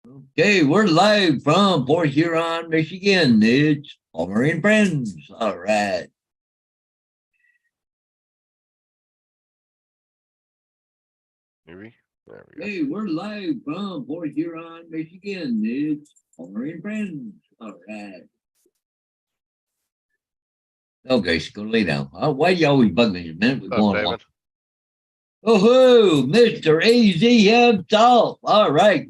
Okay, we're live from Port Huron, Michigan. It's Palmer and Friends. All right. Maybe. There we go. Hey, we're live from Port Huron, Michigan. It's Palmer and Friends. All right. Okay, so go lay down. Why do you always bug me? A minute we're What's up, going along. David? Oh, Mr. AZ himself. All right.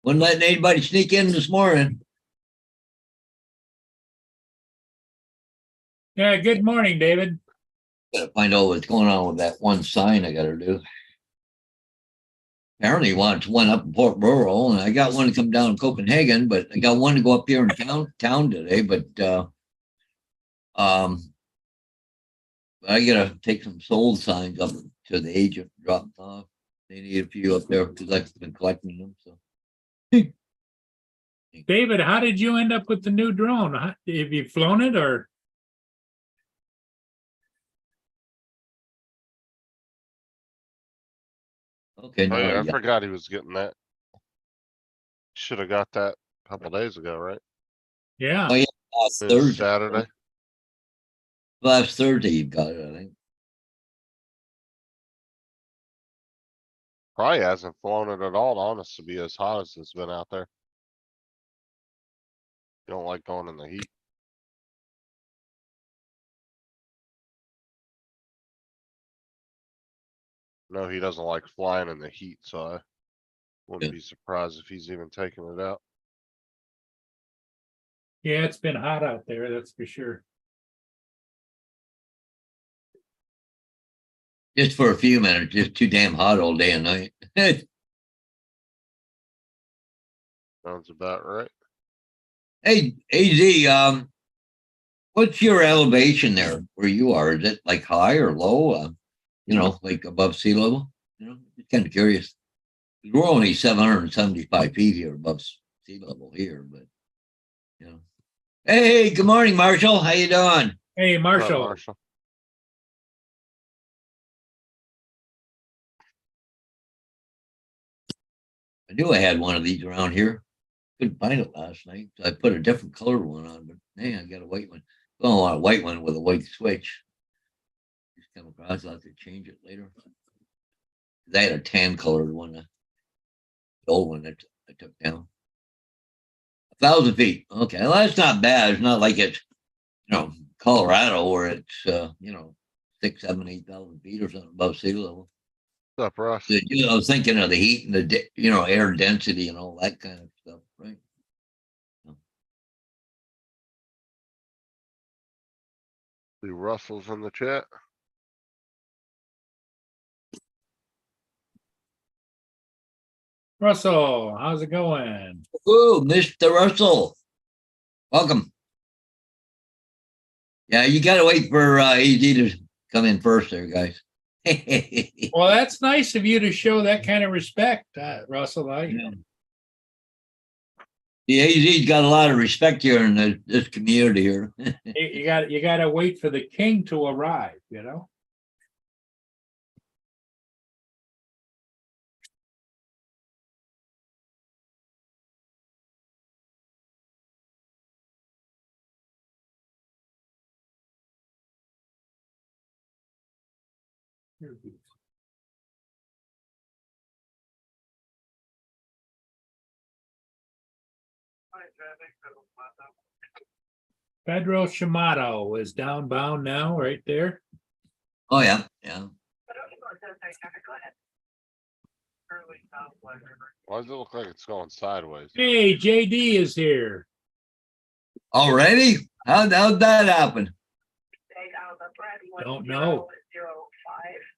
Wasn't letting anybody sneak in this morning. Yeah, good morning, David. Gotta find out what's going on with that one sign I gotta do. Apparently he wants one up in Port Rural, and I got one to come down in Copenhagen, but I got one to go up here in town today, but um I gotta take some sold signs up to the agent, drop them off. They need a few up there because I've been collecting them. So David, how did you end up with the new drone? Have you flown it or? okay, Oh now yeah, I yeah. forgot he was getting that. Should have got that a couple days ago, right? Yeah, Oh yeah, last It was Thursday. Saturday. Last Thursday you got it, I think. Probably hasn't flown it at all, honest, to be as hot as it's been out there. You don't like going in the heat. No, he doesn't like flying in the heat, so I wouldn't Yeah. be surprised if he's even taking it out. yeah, it's been hot out there, that's for sure. Just for a few minutes, just too damn hot all day and night. Sounds about right. Hey, AZ, what's your elevation there where you are? Is it like high or low? Like above sea level? Just kind of curious. We're only 775 feet here above sea level here, but you know. Hey, good morning, Marshall. How you doing? Hey, What's up, Marshall, Marshall? I knew I had one of these around here. Couldn't find it last night. So I put a different colored one on, but man, I got a white one. Well, I want a white one with a white switch. Just come across, I'll have to change it later. I had a tan colored one, the old one that I took down. 1,000 feet. Okay, well, that's not bad. It's not like it's Colorado where it's 6, 7, 8,000 feet or something above sea level. What's up, Russ? I was thinking of the heat and the air density and all that kind of stuff, right? See Russell's in the chat. Russell, how's it going? Ooh, Mr. Russell, welcome. Yeah, you got to wait for AZ to come in first, there, guys. Well, that's nice of you to show that kind of respect, Russell. The AZ's got a lot of respect here in this community here. You got to wait for the king to arrive, you know? Pedro Shamato is downbound now, right there. Oh yeah, yeah. Why does it look like it's going sideways? Hey, JD is here. Already? How'd that happen? Don't know.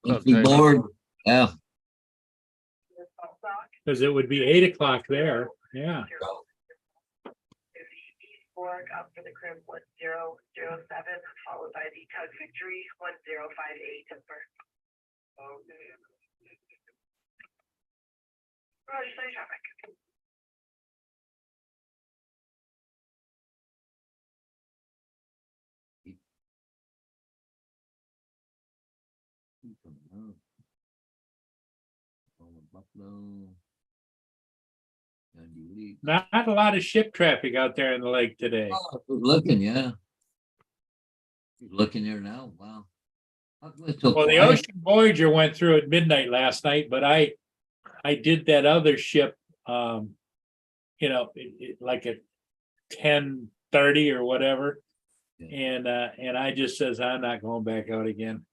Must be bored. Yeah. Because it would be 8 o'clock there. Yeah. Borg up for the crib 1007, followed by the Tug Victory 1058 Tipper. Roger, same traffic. Buffalo. Not a lot of ship traffic out there in the lake today. Oh, good looking, yeah. You're looking there now, wow. How come it's so Well, the quiet? Ocean Voyager went through at midnight last night, but I did that other ship, like at 10:30 or whatever. Yeah. And I just says, I'm not going back out again.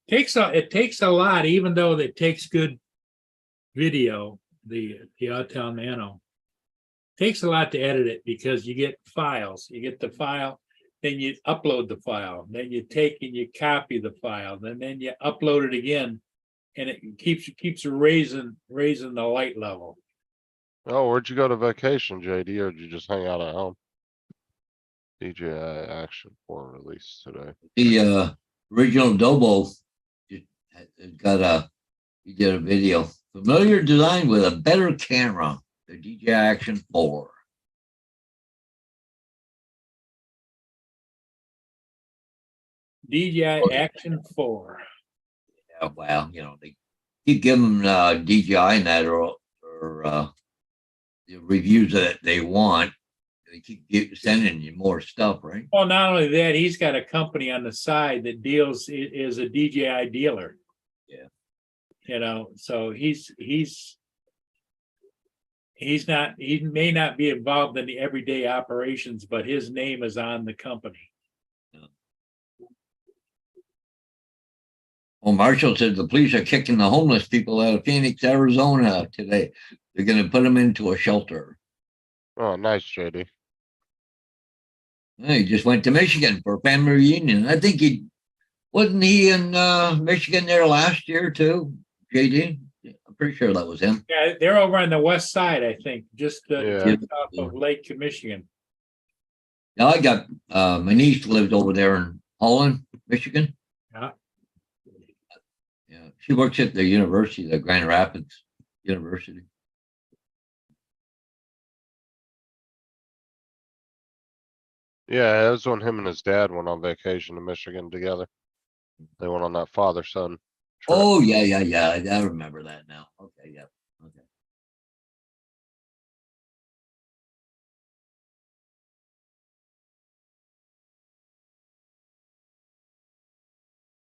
It takes a lot, even though it takes good video, the Autel Nano. Takes a lot to edit it because you get files. You get the file, then you upload the file, then you take and you copy the file, then you upload it again, and it keeps raising the light level. Oh, where'd you go to vacation, JD, or did you just hang out at home? DJI Action 4 release today. The original Dobo he did a video. Familiar design with a better camera. The DJI Action 4. DJI Action 4. Yeah, well, they keep giving DJI and that or the reviews that they want. They keep sending you more stuff, right? Well, not only that, he's got a company on the side that is a DJI dealer. Yeah. So he may not be involved in the everyday operations, but his name is on the company. Well, Marshall said the police are kicking the homeless people out of Phoenix, Arizona today. They're going to put them into a shelter. Oh, nice, JD. He just went to Michigan for a family reunion. I think wasn't he in Michigan there last year too, JD? I'm pretty sure that was him. Yeah, they're over on the west side, I think, just Yeah. off of Lake Michigan. Now I got my niece lived over there in Holland, Michigan. Yeah. Yeah, she works at the university, the Grand Rapids University. Yeah, it was when him and his dad went on vacation to Michigan together. They went on that father-son trip. Oh yeah. I remember that now. Okay, yeah. Okay.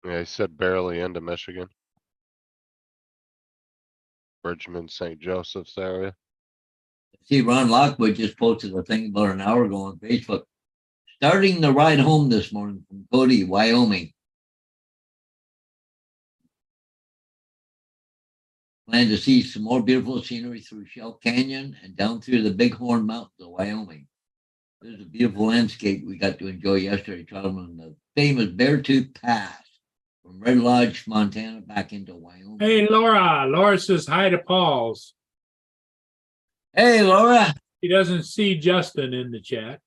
Yeah, he said barely into Michigan. Bridgman, St. Joseph's area. See, Ron Lockwood just posted a thing about an hour ago on Facebook. Starting the ride home this morning from Cody, Wyoming. Plan to see some more beautiful scenery through Shell Canyon and down through the Bighorn Mountains of Wyoming. There's a beautiful landscape we got to enjoy yesterday, traveling the famous Beartooth Pass from Red Lodge, Montana, back into Wyoming. Hey, Laura. Laura says hi to Paul's. Hey, Laura. He doesn't see Justin in the chat.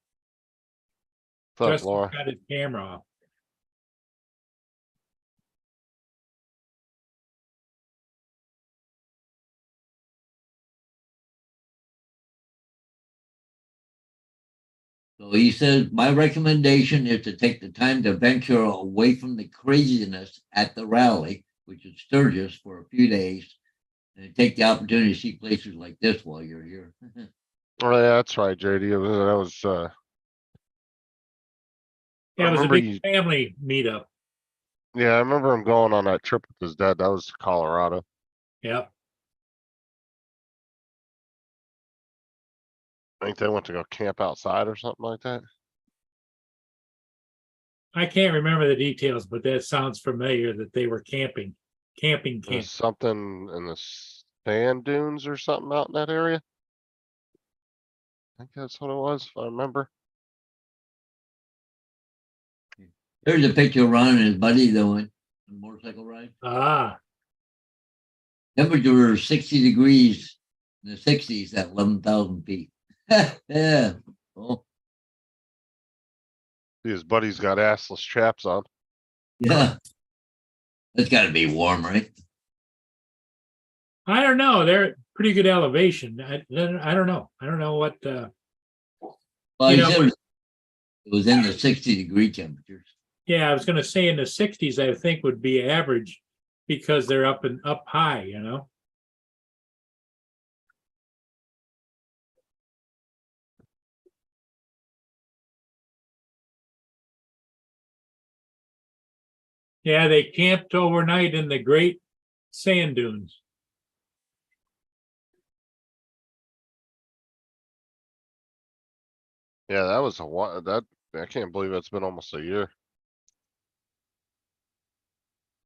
What's up, Justin's Laura? got his camera off. So he says, my recommendation is to take the time to venture away from the craziness at the rally, which is Sturgis, for a few days, and take the opportunity to see places like this while you're here. Oh, yeah, that's right, JD. That was, Yeah, it was a remember big you- family meetup. yeah, I remember him going on that trip with his dad. That was to Colorado. Yep. I think they went to go camp outside or something like that. I can't remember the details, but that sounds familiar that they were camping camp. There's something in the sand dunes or something out in that area. I think that's what it was, if I remember. There's a picture of Ron and his buddy that went on a motorcycle ride. Ah, Temperature was 60 degrees in the 60s at 11,000 feet. Yeah. Oh, See, his buddy's got assless chaps on. yeah. That's got to be warm, right? I don't know. They're pretty good elevation. I don't know. I don't know what. Well, You he know, said it was in the 60-degree temperatures. Yeah, I was going to say in the 60s, I think would be average. because they're up high, you know? Yeah, they camped overnight in the Great Sand Dunes. Yeah, that was a while, I can't believe it's been almost a year.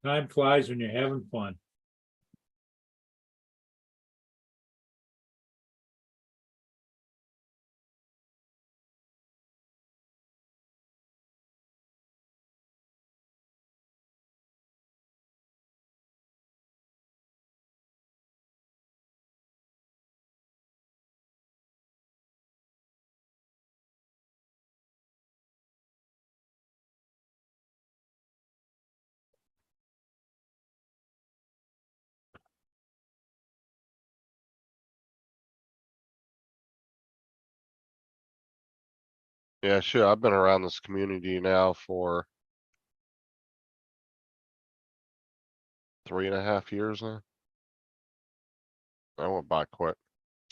Time flies when you're having fun. Yeah, sure, I've been around this community now for 3.5 years now. That went by quick.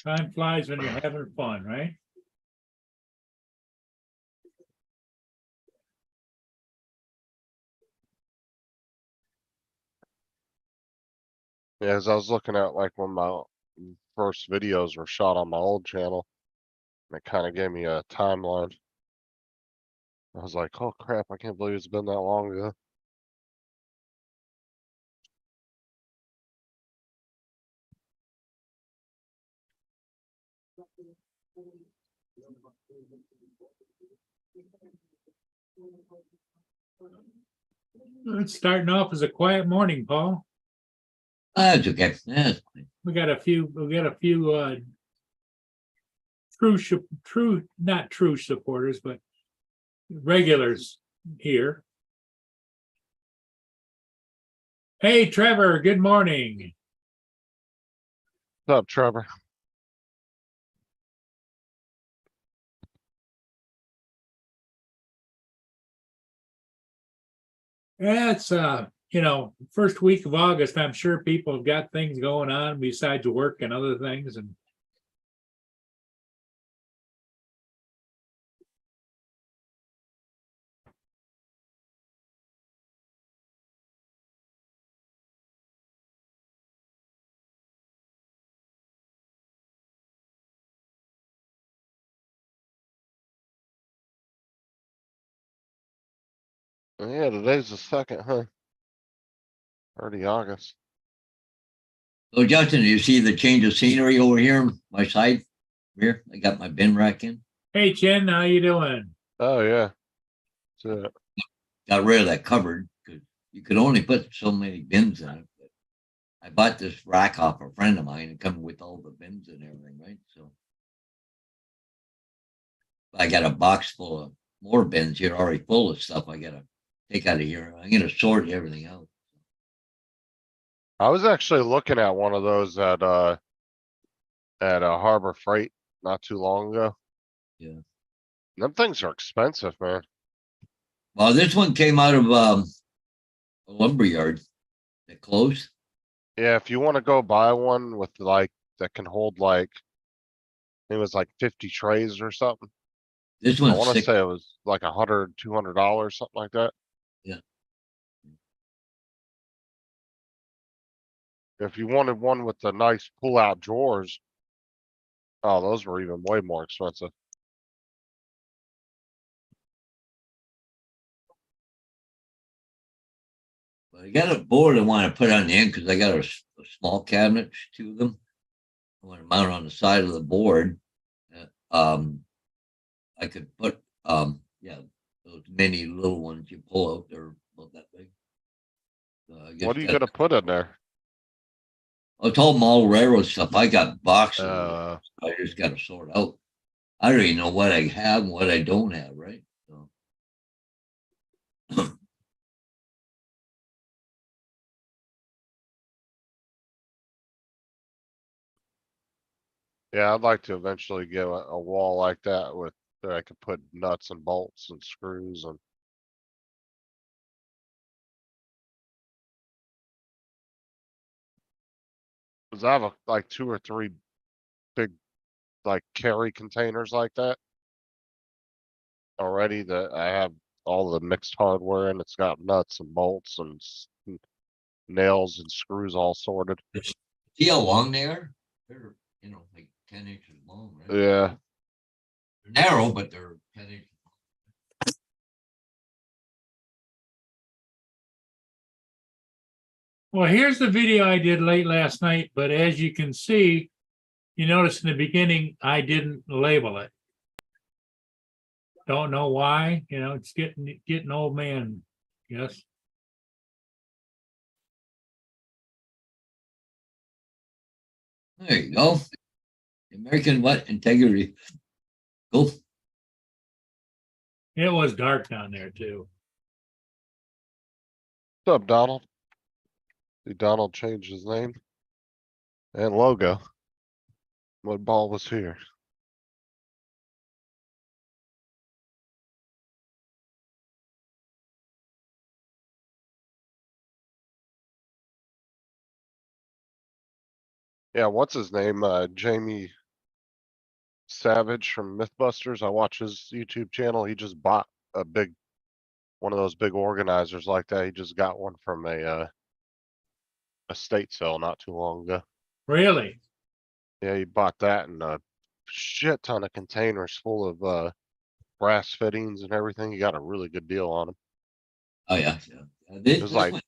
Time flies when you're having fun, right? Yeah, as I was looking at like when my first videos were shot on my old channel, and it kind of gave me a timeline. I was like, oh crap, I can't believe it's been that long ago. It's starting off as a quiet morning, Paul. That's okay. That's fine. We got a few not true supporters, but regulars here. Hey, Trevor, good morning. What's up, Trevor? Yeah, it's first week of August. I'm sure people have got things going on besides work and other things, and Yeah, today's the second, huh? Early August. So Justin, you see the change of scenery over here on my side? Here, I got my bin rack in. hey, Chen, how you doing? Oh yeah. So, Got rid of that cupboard because you could only put so many bins in it. But I bought this rack off a friend of mine and come with all the bins and everything, right? So I got a box full of more bins here already full of stuff I gotta take out of here. I'm gonna sort everything out. I was actually looking at one of those at Harbor Freight not too long ago. Yeah. Them things are expensive, man. Well, this one came out of a lumber yard that closed. Yeah, if you want to go buy one with like that can hold like it was like 50 trays or something. This I one's want to six. say it was like $100, $200, something like that. Yeah. If you wanted one with the nice pull-out drawers, oh, those were even way more expensive. But I got a board I want to put on the end because I got a small cabinet, two of them. I want to mount on the side of the board. I could put those mini little ones you pull out. They're about that big. I guess What are you gonna put in there? it's all all railroad stuff. I got boxes. Uh, I just got to sort out. I don't even know what I have and what I don't have, right? So. yeah, I'd like to eventually get a wall like that with that I could put nuts and bolts and screws and Cause I have like 2 or 3 big, like carry containers like that already that I have all the mixed hardware and it's got nuts and bolts and nails and screws all sorted. See how long they are? They're, like 10 inches long, right? Yeah. They're narrow, but they're 10 inches. Well, here's the video I did late last night, but as you can see, you notice in the beginning, I didn't label it. Don't know why, it's getting old man, yes. There you go. American what? Integrity. Cool. It was dark down there too. What's up, Donald? See Donald changed his name and logo. What ball was here? Yeah, what's his name? Jamie Savage from Mythbusters. I watch his YouTube channel. He just bought one of those big organizers like that. He just got one from a estate sale not too long ago. Really? Yeah, he bought that and a shit ton of containers full of brass fittings and everything. He got a really good deal on them. Oh, yeah. It was like, One,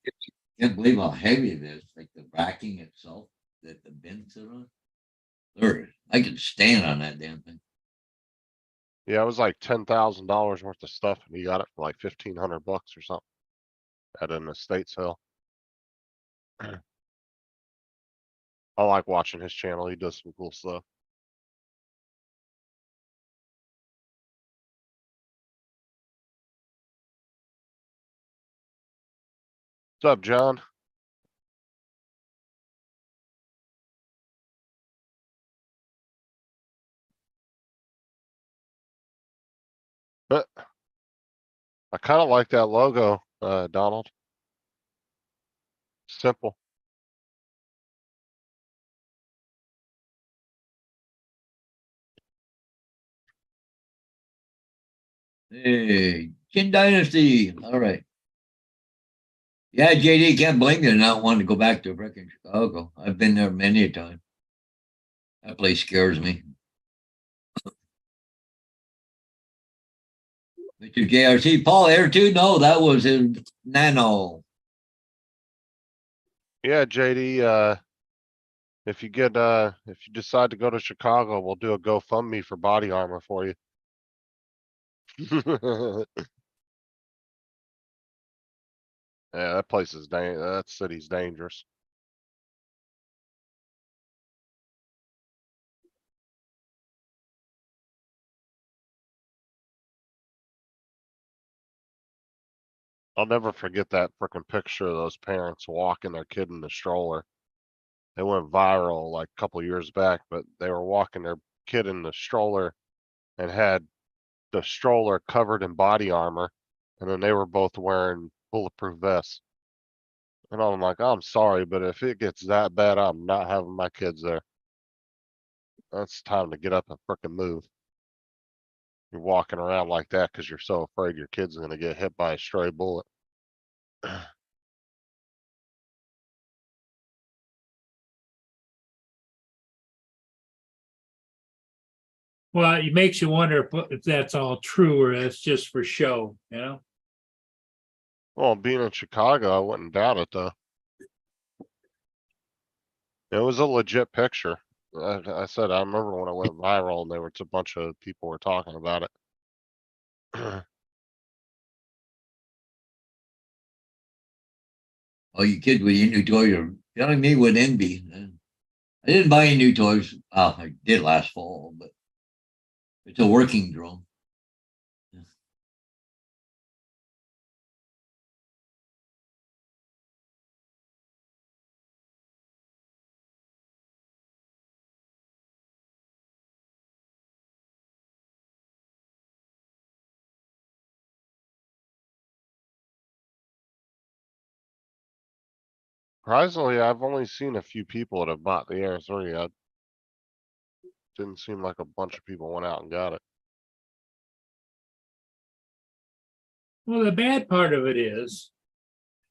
can't believe how heavy it is. Like the racking itself that the bin sit on. Lord, I could stand on that damn thing. yeah, it was like $10,000 worth of stuff, and he got it for like $1,500 or something at an estate sale. I like watching his channel. He does some cool stuff. What's up, John? But I kind of like that logo, Donald. Simple. Hey, Chin Dynasty. All right. Yeah, JD, can't blame you to not want to go back to frickin' Chicago. I've been there many a time. That place scares me. Mr. JRC, Paul Air too? No, that was in Nano. Yeah, JD, if you decide to go to Chicago, we'll do a GoFundMe for body armor for you. Yeah, that city's dangerous. I'll never forget that frickin' picture of those parents walking their kid in the stroller. It went viral like a couple years back, but they were walking their kid in the stroller and had the stroller covered in body armor, and then they were both wearing bulletproof vests. And I'm like, I'm sorry, but if it gets that bad, I'm not having my kids there. That's time to get up and frickin' move. You're walking around like that because you're so afraid your kid's gonna get hit by a stray bullet. Well, it makes you wonder if that's all true or that's just for show, Well, being in Chicago, I wouldn't doubt it though. It was a legit picture. I said I remember when it went viral and there was a bunch of people were talking about it. Oh, you kids with your new toys are filling me with envy. I didn't buy any new toys. I did last fall, but it's a working drone. Surprisingly, I've only seen a few people that have bought the Air 3. I didn't seem like a bunch of people went out and got it. Well, the bad part of it is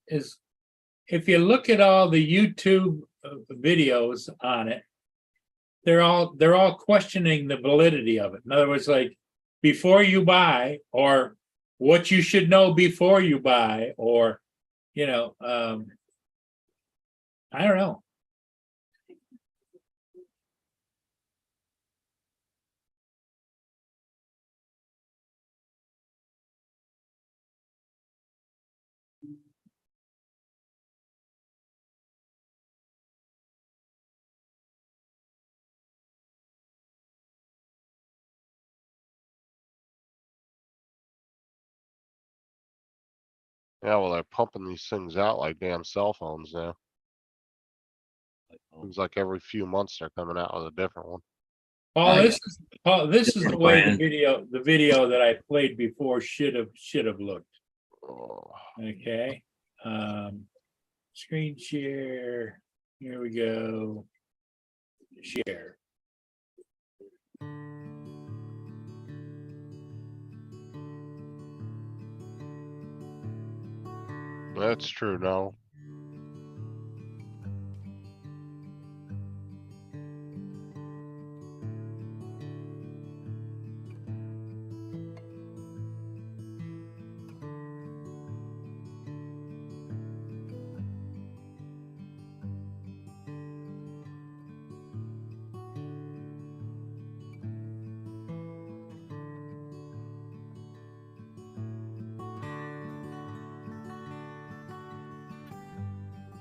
if you look at all the YouTube videos on it, they're all questioning the validity of it. In other words, like before you buy, or what you should know before you buy, or I don't know. Yeah, well, they're pumping these things out like damn cell phones now. Seems like every few months they're coming out with a different one. Paul, Yeah. this is the Different way brand. the video that I played before should have looked. Oh, Okay. Screen share. Here we go. Share. that's true, no.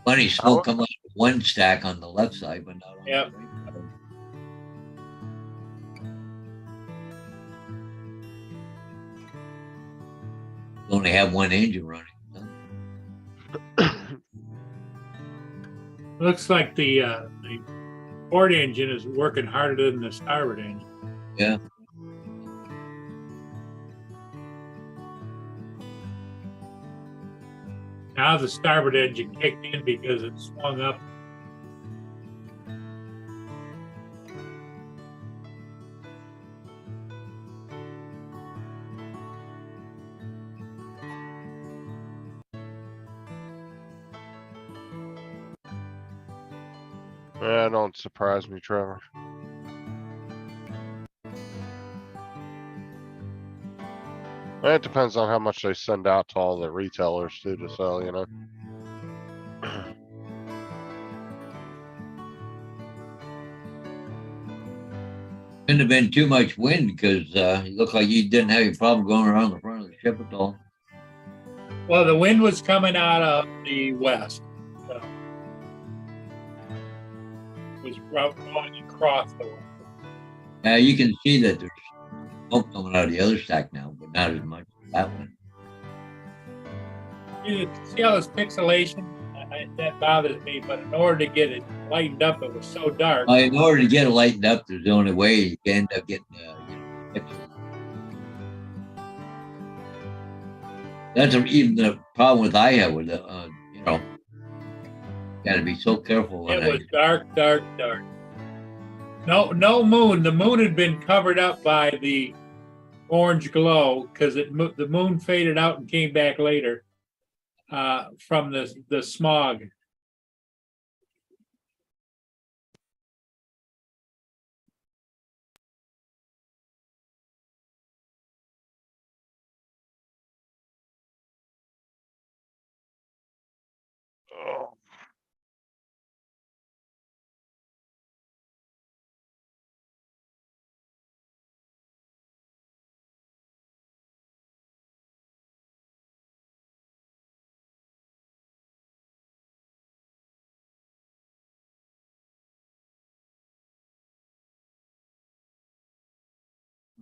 Funny smoke come out of one stack on the left side, but not on Yep. the right side. You only have one engine running. So. Looks like the port engine is working harder than the starboard engine. Yeah. Now the starboard engine kicked in because it swung up. Yeah, don't surprise me, Trevor. It depends on how much they send out to all the retailers too to sell, you know. Couldn't have been too much wind because you look like you didn't have any problem going around the front of the ship at all. Well, the wind was coming out of the west. So it was going across the west. Now you can see that there's smoke coming out of the other stack now, but not as much as that one. You see all this pixelation? That bothers me, but in order to get it lightened up, it was so dark. In order to get it lightened up, there's the only way you can end up getting pixels. That's even the problem with I have with it. Got to be so careful. It was dark. No moon. The moon had been covered up by the orange glow because the moon faded out and came back later from the smog. Oh.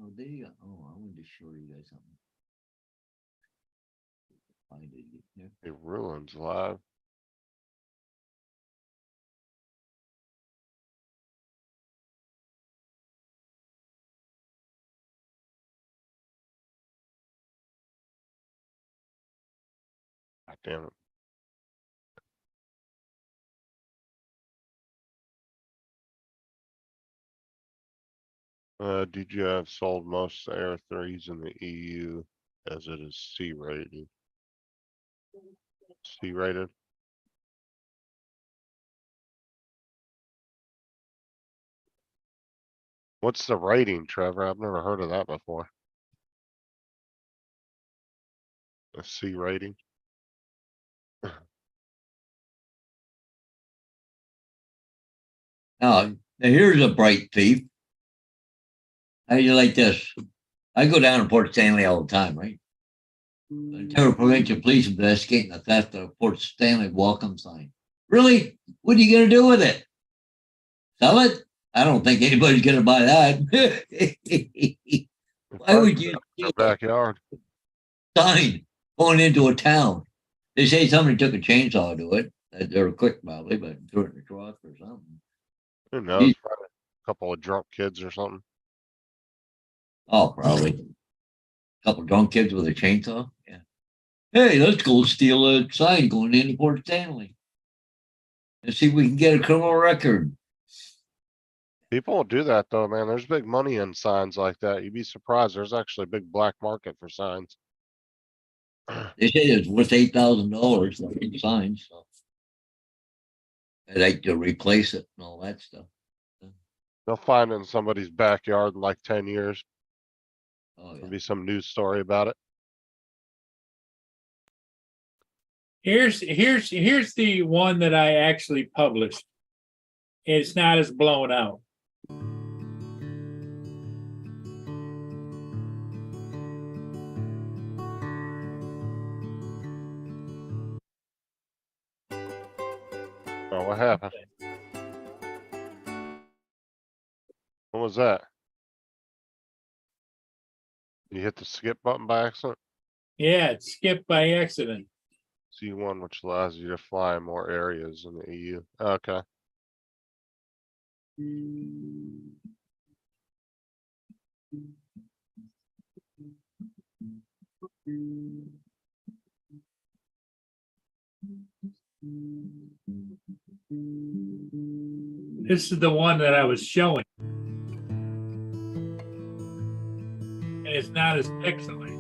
Oh, there you go. Oh, I wanted to show you guys something. Find it here. It ruins live. God damn it. DJI sold most Air 3s in the EU as it is C rated. C rated. What's the rating, Trevor? I've never heard of that before. A C rating. Now here's a bright thief. How do you like this? I go down to Port Stanley all the time, right? Ontario Provincial Police investigating the theft of a Port Stanley welcome sign. Really? What are you going to do with it? Sell it? I don't think anybody's going to buy that. Why would you Your backyard? sign going into a town? They say somebody took a chainsaw to it. They were quick probably, but threw it in the truck or something. Who knows? Probably a couple of drunk kids or something. Oh, probably. A couple drunk kids with a chainsaw. Yeah. Hey, let's go steal a sign going into Port Stanley. And see if we can get a criminal record. People will do that though, man. There's big money in signs like that. You'd be surprised. There's actually a big black market for signs. They say it's worth $8,000 like signs. So I'd like to replace it and all that stuff. They'll find it in somebody's backyard in like 10 years. Oh There'll yeah. be some news story about it. Here's the one that I actually published. It's not as blown out. Oh, what happened? What was that? You hit the skip button by accident? Yeah, it skipped by accident. C1, which allows you to fly in more areas in the EU. Okay. This is the one that I was showing. And it's not as pixelated.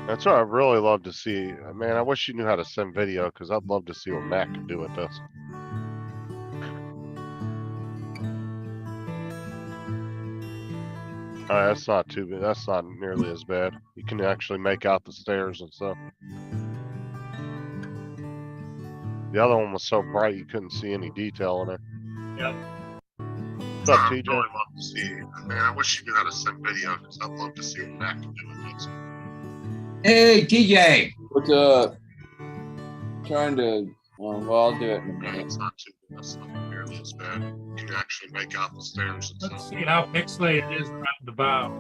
That's what I'd really love to see. Man, I wish you knew how to send video because I'd love to see what Mac can do with this. That's not too bad. That's not nearly as bad. You can actually make out the stairs and stuff. The other one was so bright you couldn't see any detail in it. Yep. What's up, TJ? I'd really love to see. Man, I wish you knew how to send video because I'd love to see what Mac can do with this. Hey, TJ. What's up? Trying to, well, I'll do it in a minute. It's not too bad. That's not nearly as bad. You can actually make out the stairs and Let's stuff. see how pixelated it is around the bow.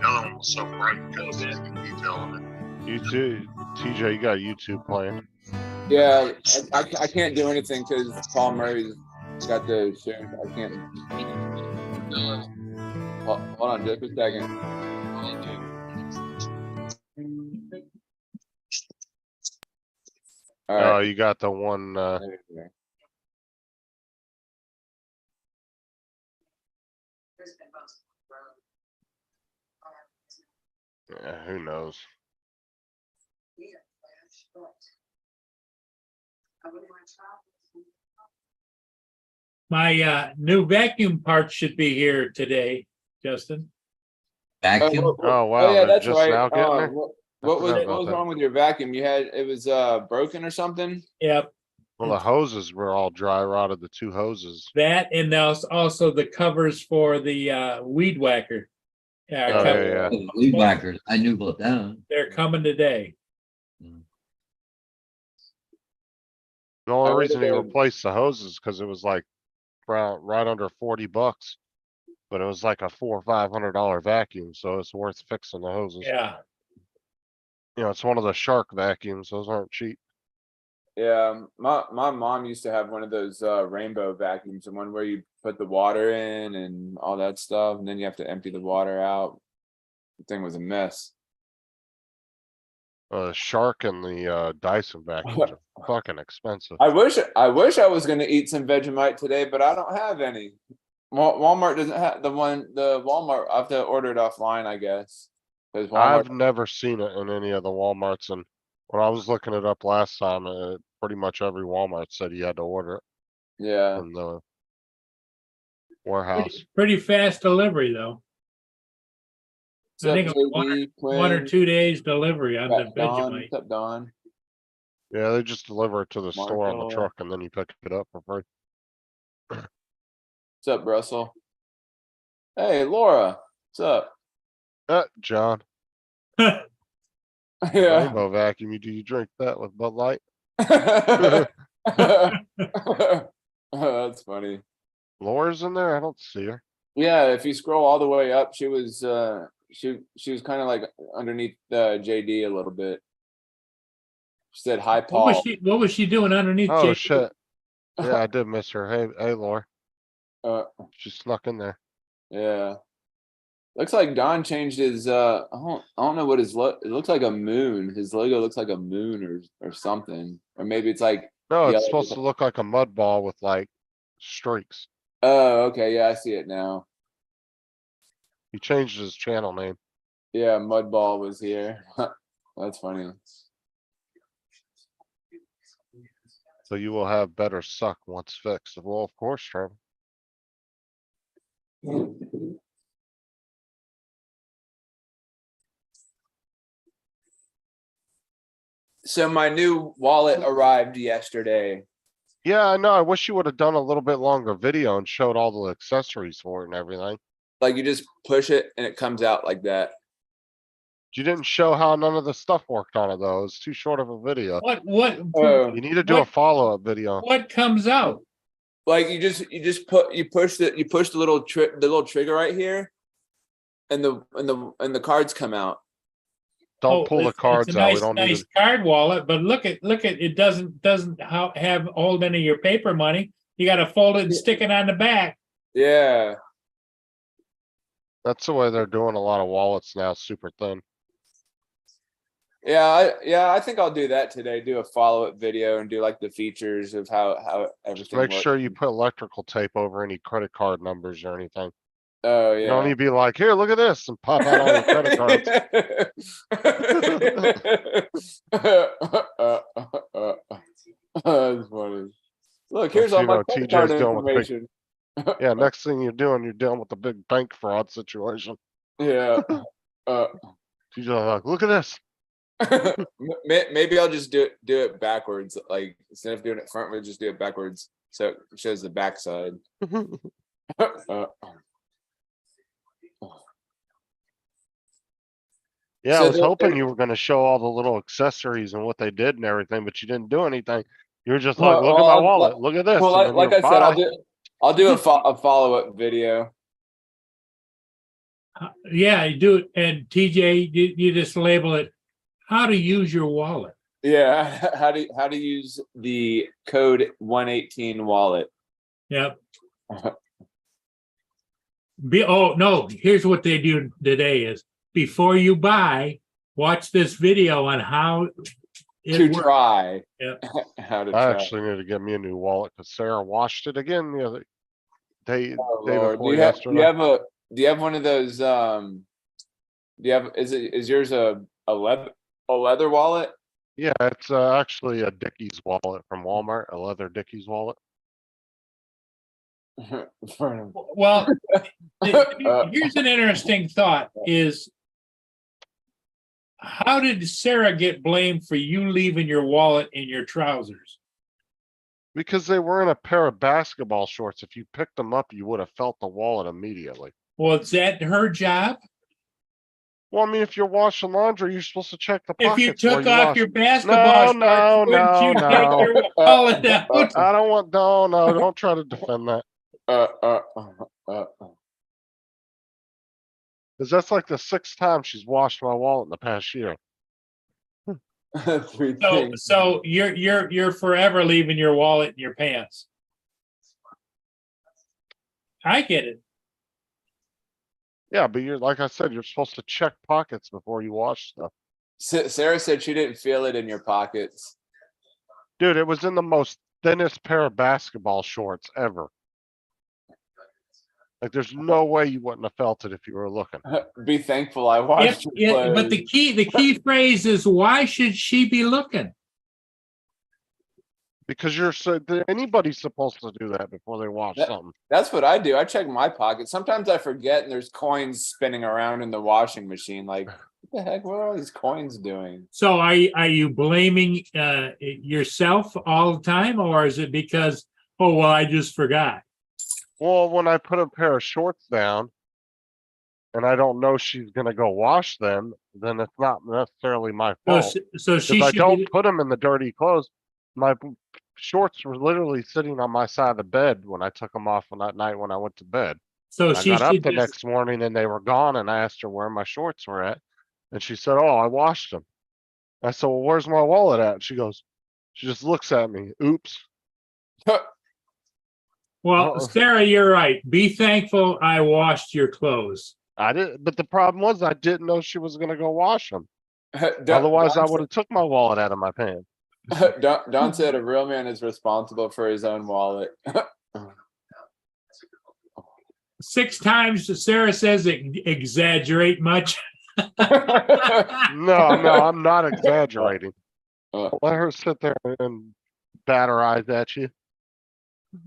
The other one was so bright you couldn't see any detail in it. You too, TJ, you got YouTube playing. Yeah, I can't do anything because Paul Murray's got the show. I can't. Hold on just a second. All Oh, right. you got the one, There we go. yeah, who knows? My new vacuum part should be here today, Justin. Vacuum. Oh, wow, yeah, they're that's just right. now getting there? What was forgot about that. wrong with your vacuum? You had it was broken or something? Yep, Well, the hoses were all dry rotted, the two hoses. that and there's also the covers for the weed whacker. Oh, yeah. Weed whackers. I knew about that. They're coming today. The only I would've reason he been- replaced the hoses because it was like right under $40, but it was like a $400 or $500 vacuum, so it's worth fixing the hoses. Yeah, You know, it's one of the Shark vacuums; those aren't cheap. Yeah, my mom used to have one of those rainbow vacuums, the one where you put the water in and all that stuff, and then you have to empty the water out. The thing was a mess. Shark and the Dyson vacuums are fucking expensive. I wish I was gonna eat some Vegemite today, but I don't have any. Walmart doesn't have the Walmart. I have to order it offline, I guess. Because Walmart. I've never seen it in any of the Walmarts, and when I was looking it up last time, pretty much every Walmart said you had to order it Yeah. from the warehouse. Pretty fast delivery though. I think What's up, one JD, or Quinn? 2 days delivery on the Got Don. Vegemite. What's up, Don? Yeah, they just deliver it to the store on the Marshall. truck, and then you pick it up for free. What's up, Russell? Hey, Laura. What's up? John, Yeah. rainbow vacuum. Do you drink that with Bud Light? That's funny. Laura's in there. I don't see her. Yeah, if you scroll all the way up, she was she was kind of like underneath JD a little bit. She said hi, Paul. What was she doing underneath? Oh JD? shit! Yeah, I did miss her. Hey, Laura. Uh, She snuck in there. yeah. Looks like Don changed his I don't know what his it looks like a moon. His logo looks like a moon or something. Or maybe it's like No, it's yellow. supposed to look like a mud ball with like streaks. Oh, okay, yeah, I see it now. He changed his channel name. Yeah, Mudball was here. That's funny. So you will have better suck once fixed. Well, of course, Trevor. So my new wallet arrived yesterday. Yeah, I know. I wish you would have done a little bit longer video and showed all the accessories for it and everything. Like you just push it and it comes out like that. You didn't show how none of the stuff worked on it though. It was too short of a video. What Oh, You need to do a follow-up video. what comes out? like you push the little trigger right here, and the cards come out. Don't pull the It's a cards out. We don't need nice to. card wallet, but look at it doesn't have hold any of your paper money. You got to fold it and stick it on the back. Yeah. That's the way they're doing a lot of wallets now, super thin. Yeah, I think I'll do that today. Do a follow-up video and do like the features of how everything Just make works. sure you put electrical tape over any credit card numbers or anything. Oh You don't yeah. need to be like, here, look at this, and pop out all your credit cards. That's funny. Look, here's all you my know, credit TJ's card dealing with big- information. Yeah, next thing you're dealing with the big bank fraud situation. Yeah. TJ's like, look at this. Maybe I'll just do it backwards. Like instead of doing it front, we'll just do it backwards so it shows the backside. Yeah, So I was there- hoping there- you were gonna show all the little accessories and what they did and everything, but you didn't do anything. You were just like, Well, look at my well, wallet, look at this. Well, and then like you I said, buy. I'll do a follow-up video. Yeah, you do it. And TJ, you just label it how to use your wallet. Yeah, how to use the code 118 wallet. Yep. Oh no, here's what they do today is before you buy, watch this video on how it To works. try. Yep. How to I try. actually need to get me a new wallet because Sarah washed it again the other day, Oh, day Lord. before Do yesterday. you have one of those is yours a leather wallet? Yeah, it's actually a Dickies wallet from Walmart, a leather Dickies wallet. Well, here's an interesting thought is how did Sarah get blamed for you leaving your wallet in your trousers? Because they were in a pair of basketball shorts. If you picked them up, you would have felt the wallet immediately. Well, is that her job? Well, I mean, if you're washing laundry, you're supposed to check the If pockets. you where took you off wash. your basketball No, shorts, wouldn't you take your wallet out? I don't want. No, don't try to defend that. Because that's like the 6th time she's washed my wallet in the past year. Three So, things. so you're forever leaving your wallet in your pants. I get it. Yeah, but you're, like I said, you're supposed to check pockets before you wash stuff. Sarah said she didn't feel it in your pockets. Dude, it was in the most thinnest pair of basketball shorts ever. Like, there's no way you wouldn't have felt it if you were looking. Be thankful I washed your Yeah, but clothes. the key phrase is, why should she be looking? Because you're so, anybody's supposed to do that before they wash That- something. That's what I do. I check my pocket. Sometimes I forget and there's coins spinning around in the washing machine. Like, what the heck? What are all these coins doing? So are you blaming yourself all the time, or is it because, oh, well, I just forgot? Well, when I put a pair of shorts down and I don't know she's gonna go wash them, then it's not necessarily my So, fault. so she If I should don't be, put them in the dirty clothes, my shorts were literally sitting on my side of the bed when I took them off on that night when I went to bed. so I she got up should the just, next morning and they were gone, and I asked her where my shorts were at, and she said, "Oh, I washed them." I said, "Well, where's my wallet at?" She goes, she just looks at me. Oops. well, Uh-oh. Sarah, you're right. Be thankful I washed your clothes. I did, but the problem was I didn't know she was gonna go wash them. Don- Otherwise, I Don would have took my wallet out of my pants. said- Don said a real man is responsible for his own wallet. 6 times, Sarah says, exaggerate much. No, I'm not exaggerating. Uh. Let her sit there and bat her eyes at you.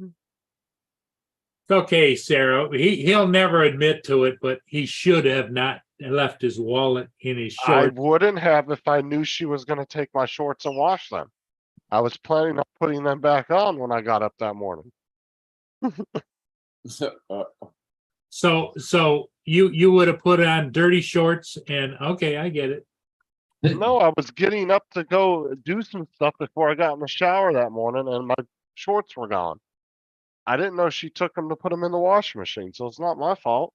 It's okay, Sarah. He'll never admit to it, but he should have not left his wallet in his I short. wouldn't have if I knew she was gonna take my shorts and wash them. I was planning on putting them back on when I got up that morning. So you would have put on dirty shorts and, okay, I get it. No, I was getting up to go do some stuff before I got in the shower that morning, and my shorts were gone. I didn't know she took them to put them in the washing machine, so it's not my fault.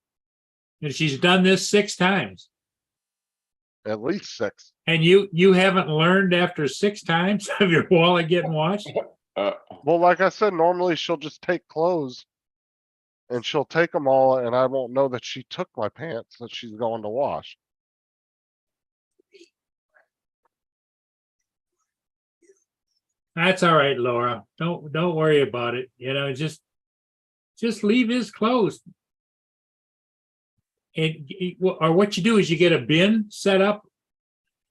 And she's done this 6 times. At least 6. And you haven't learned after 6 times of your wallet getting washed? Well, like I said, normally she'll just take clothes and she'll take them all, and I won't know that she took my pants that she's going to wash. That's all right, Laura. Don't worry about it. You know, just leave his clothes. And or what you do is you get a bin set up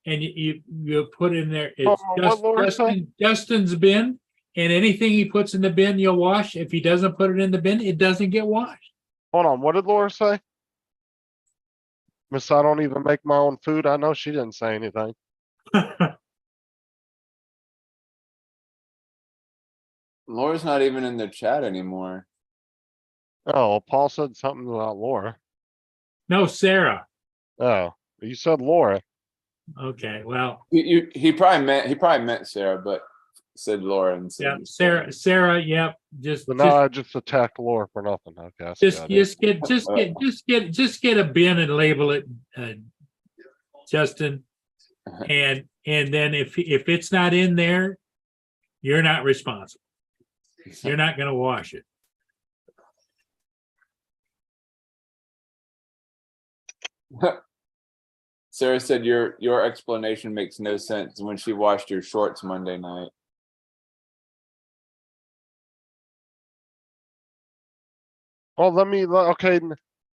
and you put in there, it's what Laura said? Justin's bin, and anything he puts in the bin, you'll wash. If he doesn't put it in the bin, it doesn't get washed. Hold on, what did Laura say? Miss, I don't even make my own food. I know she didn't say anything. Laura's not even in the chat anymore. Oh, well, Paul said something about Laura. No, Sarah. Oh, you said Laura. Okay, well, He probably meant Sarah, but said Laura and yeah, said Sarah, yep. Just But now I just attacked Laura for nothing. Okay, I see how it is. just get a bin and label it, Justin. And then if it's not in there, you're not responsible. You're not gonna wash it. Sarah said your explanation makes no sense when she washed your shorts Monday night. Oh, okay,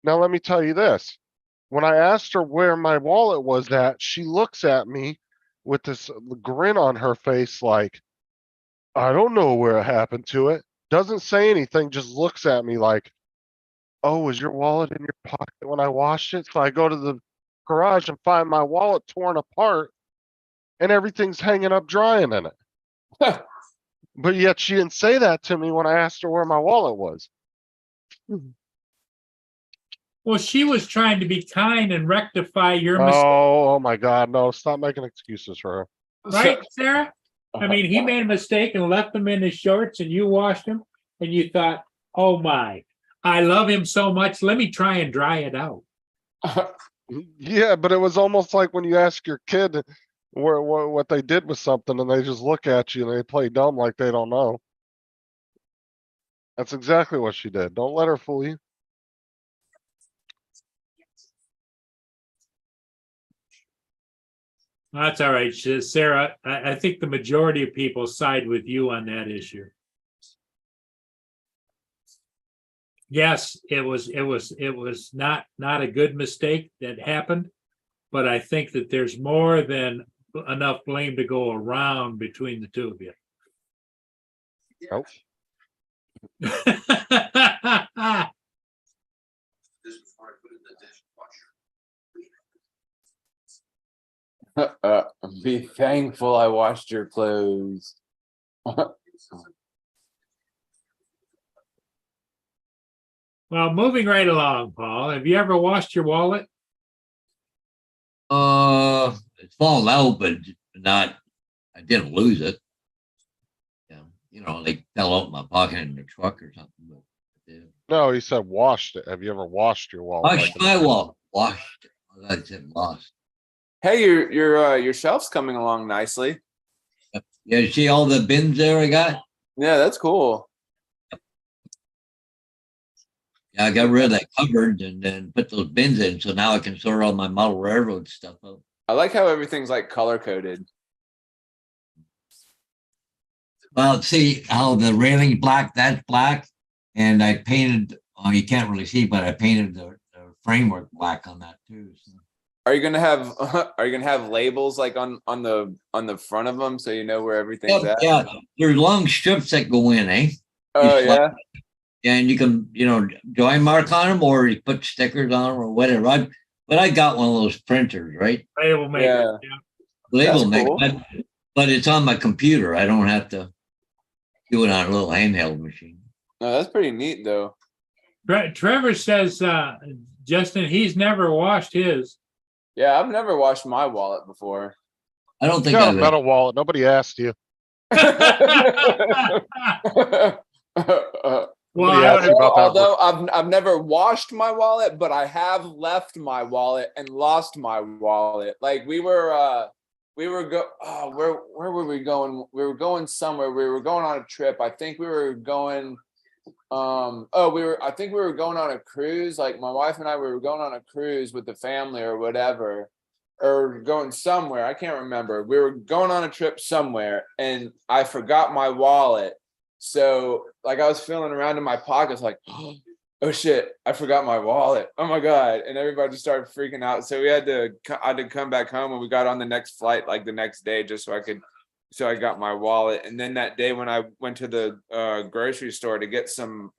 now let me tell you this. When I asked her where my wallet was at, she looks at me with this grin on her face like, I don't know where it happened to it. Doesn't say anything, just looks at me like, oh, was your wallet in your pocket when I washed it? So I go to the garage and find my wallet torn apart and everything's hanging up drying in it. But yet she didn't say that to me when I asked her where my wallet was. Well, she was trying to be kind and rectify your mistake, Oh my God, no, stop making excuses for her. right, Sarah? I mean, he made a mistake and left them in his shorts and you washed them and you thought, oh my, I love him so much. Let me try and dry it out. Yeah, but it was almost like when you ask your kid what they did with something and they just look at you and they play dumb like they don't know. That's exactly what she did. Don't let her fool you. That's all right, Sarah. I think the majority of people side with you on that issue. Yes, it was not a good mistake that happened, but I think that there's more than enough blame to go around between the two of you. Nope. Be thankful I washed your clothes. Well, moving right along, Paul, have you ever washed your wallet? It's fallen out, but not. I didn't lose it. Yeah, like fell out in my pocket in the truck or something. But yeah. No, he said washed it. Have you ever washed your wallet? Washed my wallet. Washed. I said lost. Hey, your shelf's coming along nicely. Yeah, you see all the bins there I got? Yeah, that's cool. Yeah, I got rid of that cupboard and then put those bins in, so now I can sort all my model railroad stuff out. I like how everything's like color coded. Well, see how the railing black, that's black, and I painted, you can't really see, but I painted the framework black on that too. So. Are you gonna have labels like on the front of them so you know where everything's at? Yeah, there's long strips that go in, eh? Oh You yeah. Yeah, and you can, join mark on them or you put stickers on them or whatever. But I got one of those printers, right? Label maker. Yeah. Label That's maker, cool. but it's on my computer. I don't have to do it on a little handheld machine. No, that's pretty neat though. Trevor says, Justin, he's never washed his. Yeah, I've never washed my wallet before. I don't You think got a I've metal wallet. Nobody asked you. Well, Nobody asked you about that. Although I've never washed my wallet, but I have left my wallet and lost my wallet. Like where were we going? We were going somewhere. We were going on a trip. I think we were going I think we were going on a cruise. Like my wife and I, we were going on a cruise with the family or whatever, or going somewhere. I can't remember. We were going on a trip somewhere and I forgot my wallet. So like I was feeling around in my pockets like, oh shit, I forgot my wallet. Oh my God. And everybody just started freaking out. So I had to come back home and we got on the next flight like the next day just so I got my wallet. And then that day when I went to the grocery store to get some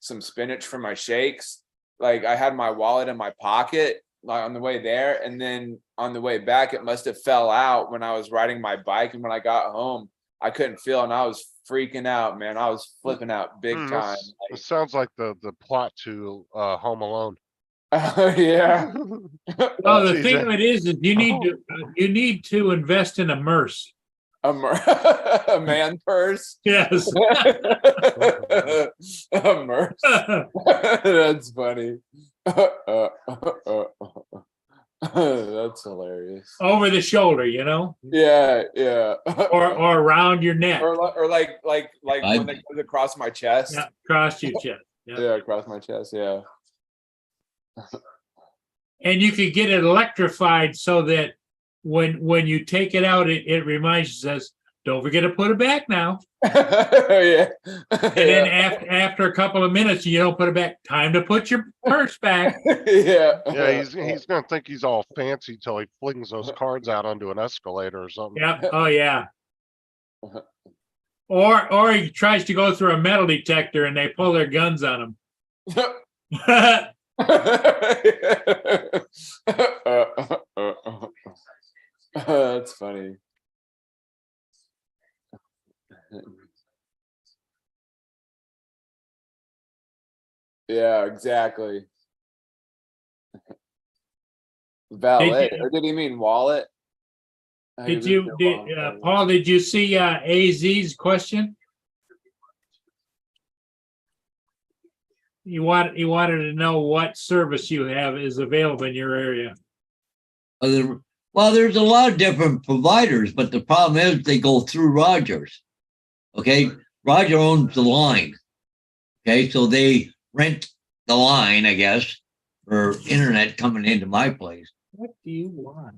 spinach for my shakes, like I had my wallet in my pocket like on the way there. And then on the way back, it must have fell out when I was riding my bike. And when I got home, I couldn't feel, and I was freaking out, man. I was flipping out big time. It sounds like the plot to Home Alone. Yeah. Well, the thing of it is you need to invest in a Merce. A man purse. Yes. A Merce. That's funny. That's hilarious. Over the shoulder, Yeah. or around your neck. Or like when it goes across my chest. Yeah, across your chest. Yeah, across my chest. Yeah. And you could get it electrified so that when you take it out, it reminds you, says, don't forget to put it back now. Yeah. And then after a couple of minutes, you don't put it back. Time to put your purse back. Yeah. Yeah, he's gonna think he's all fancy till he flings those cards out onto an escalator or something. Yep. Oh yeah. Or he tries to go through a metal detector and they pull their guns on him. That's funny. Yeah, exactly. Valet, or did he mean wallet? Paul, did you see AZ's question? He wanted to know what service you have is available in your area. The Well, there's a lot of different providers, but the problem is they go through Rogers. Okay. Roger owns the line. Okay. So they rent the line, I guess, for internet coming into my place. What do you want?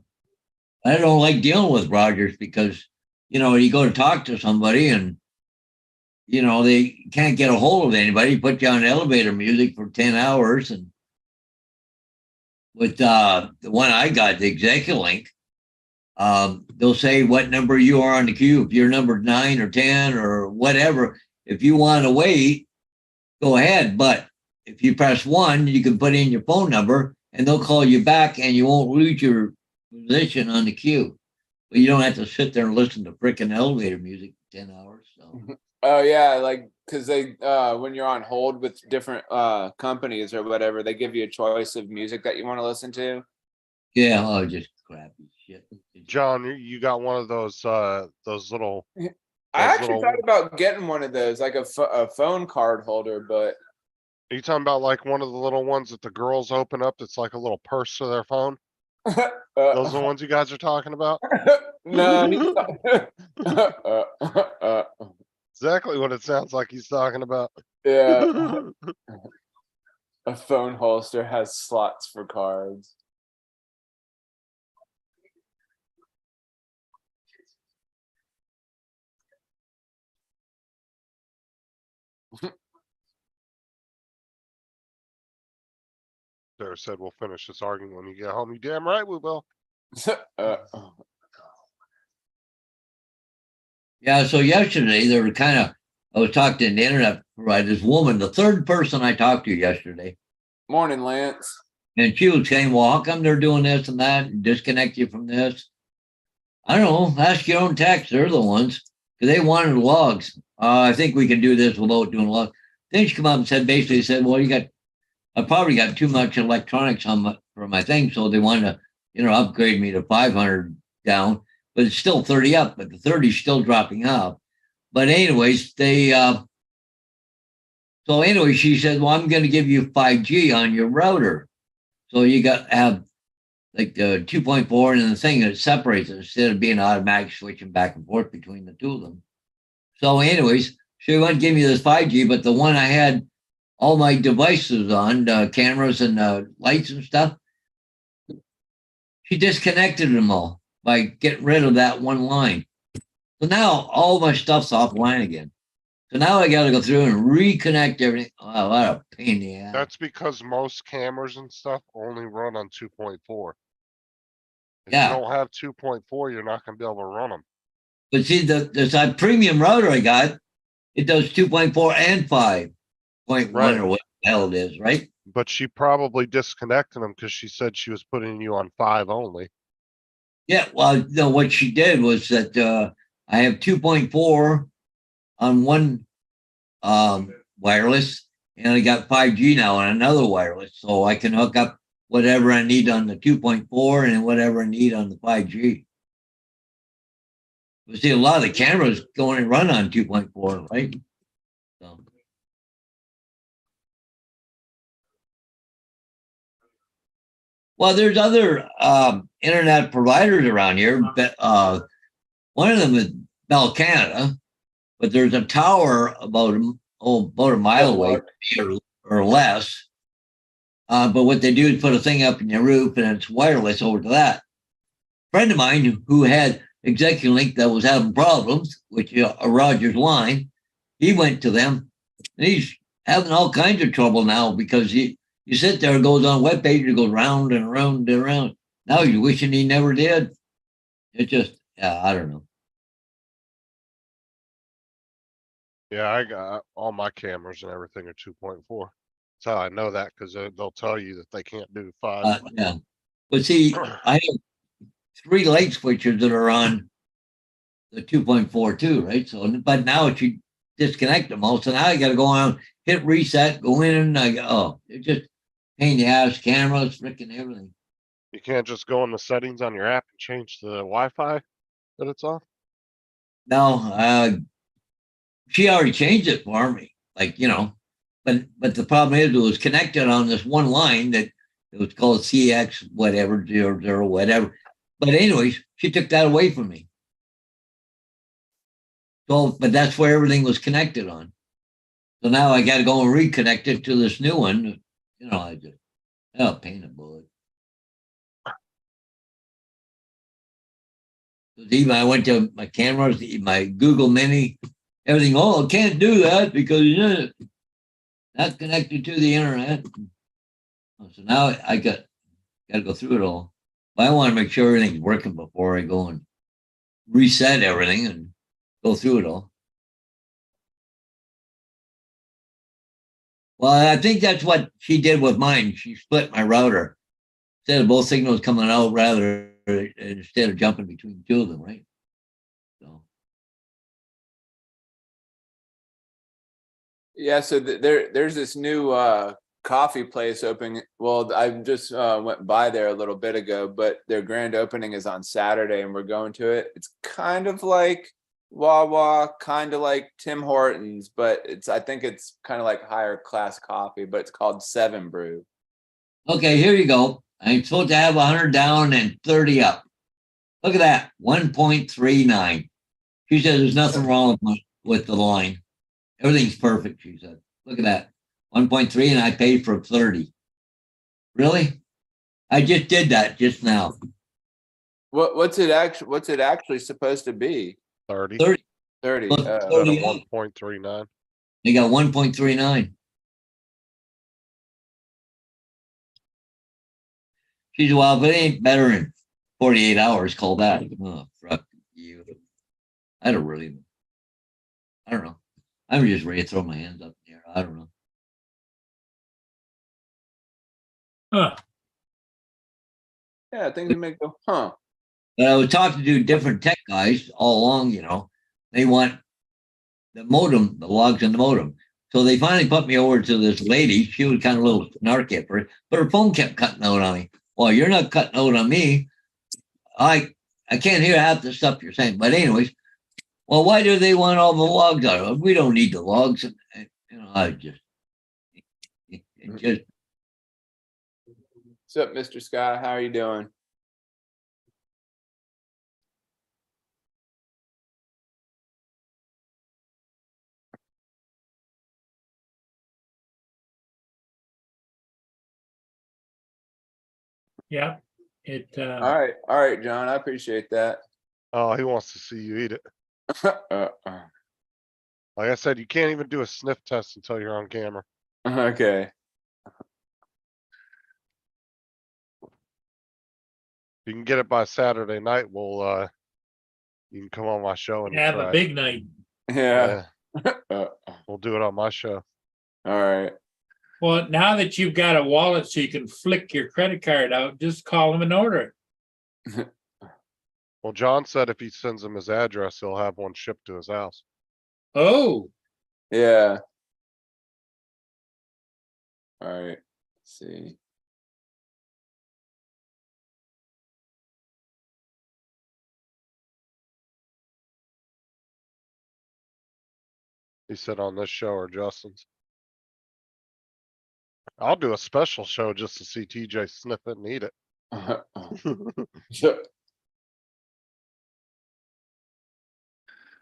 I don't like dealing with Rogers because, you go to talk to somebody and, they can't get a hold of anybody, put you on elevator music for 10 hours. And with the one I got, the ExecuLink, they'll say what number you are on the queue. If you're number 9 or 10 or whatever, if you want to wait, go ahead. But if you press 1, you can put in your phone number and they'll call you back and you won't lose your position on the queue. But you don't have to sit there and listen to freaking elevator music for 10 hours. So. Oh yeah, like because they when you're on hold with different companies or whatever, they give you a choice of music that you want to listen to. Yeah, oh, just crappy shit. John, you got one of those little. I Those actually little- thought about getting one of those, like a phone card holder, but Are you talking about like one of the little ones that the girls open up? That's like a little purse to their phone. Those are the ones you guys are talking about. no. Exactly what it sounds like he's talking about. Yeah, a phone holster has slots for cards. Sarah said we'll finish this argument when you get home. You damn right we will. Yeah, so yesterday they were I was talking to the internet provider, this woman, the third person I talked to yesterday, Morning, Lance. and she was saying, well, how come they're doing this and that and disconnect you from this? I don't know, ask your own techs, they're the ones, because they wanted logs. I think we can do this without doing logs. Then she come up and basically said, well, I probably got too much electronics for my thing, so they wanted to, upgrade me to 500 down, but it's still 30 up, but the 30 is still dropping off. But anyways, she said, well, I'm going to give you 5G on your router. So you got to have like the 2.4 and the thing that separates it instead of being automatic switching back and forth between the two of them. So anyways, she wanted to give me this 5G, but the one I had all my devices on, cameras and lights and stuff, she disconnected them all by getting rid of that one line. So now all my stuff's offline again. So now I got to go through and reconnect everything. Oh, what a pain in the ass. That's because most cameras and stuff only run on 2.4. If Yeah. you don't have 2.4, you're not going to be able to run them. But see, that premium router I got, it does 2.4 and 5.1 Right. or what the hell it is, right? But she probably disconnected them because she said she was putting you on 5 only. Yeah, well, no, what she did was that I have 2.4 on one wireless, and I got 5G now on another wireless, so I can hook up whatever I need on the 2.4 and whatever I need on the 5G. But see, a lot of the cameras go and run on 2.4, right? So. Well, there's other internet providers around here. But, one of them is Bell Canada, but there's a tower about a mile away or less. But what they do is put a thing up in your roof and it's wireless over to that. A friend of mine who had ExecuLink that was having problems, which is a Rogers line, he went to them and he's having all kinds of trouble now because you sit there, it goes on a web page, it goes round and around and around. Now you're wishing he never did. It just, I don't know. Yeah, I got all my cameras and everything are 2.4. That's how I know that because they'll tell you that they can't do 5. Yeah. But see, I have 3 light switches that are on the 2.4 too, right? So, but now if you disconnect them all, so now I got to go on, hit reset, go in, and it's just pain in the ass, cameras, freaking everything. You can't just go in the settings on your app and change the Wi-Fi that it's on. No, she already changed it for me, but the problem is it was connected on this one line that it was called CX whatever 00 whatever. But anyways, she took that away from me. So, but that's where everything was connected on. So now I got to go and reconnect it to this new one. You know, I just, oh, pain in the bullet. Even I went to my cameras, my Google Mini, everything. Oh, I can't do that because not connected to the internet. So now I got to go through it all. But I want to make sure everything's working before I go and reset everything and go through it all. Well, I think that's what she did with mine. She split my router. Instead of both signals coming out, rather instead of jumping between the two of them, right? So Yeah, so there's this new coffee place opening. Well, I just went by there a little bit ago, but their grand opening is on Saturday and we're going to it. It's kind of like Wawa, kind of like Tim Hortons, but I think it's kind of like higher class coffee, but it's called Seven Brew. okay, here you go. I'm supposed to have 100 down and 30 up. Look at that, 1.39. She said there's nothing wrong with the line. Everything's perfect, she said. Look at that, 1.3, and I paid for 30. Really? I just did that just now. What's it actually supposed to be? 30. 30. 30. Look, 30 up. 1.39. They got 1.39. She said, well, if it ain't better in 48 hours, call back. Oh, fuck you. I don't know. I'm just ready to throw my hands up in the air. I don't know. Huh. Yeah, things make go, huh? But I was talking to different tech guys all along, you know. They want the modem, the logs in the modem. So they finally put me over to this lady. She was kind of a little snarky at first, but her phone kept cutting out on me. Well, you're not cutting out on me. I can't hear half the stuff you're saying. But anyways, well, why do they want all the logs out of it? We don't need the logs. And, you know, it just What's up, Mr. Scott? How are you doing? Yeah, it, All right, John. I appreciate that. Oh, he wants to see you eat it. Uh, Like I said, you can't even do a sniff test until you're on camera. okay. If you can get it by Saturday night, you can come on my show and have try a it. big night. Yeah. We'll do it on my show. All right. Well, now that you've got a wallet so you can flick your credit card out, just call them and order it. Well, John said if he sends him his address, he'll have one shipped to his house. Oh, Yeah. All right. Let's see. He said on this show or Justin's. I'll do a special show just to see TJ sniff it and eat it.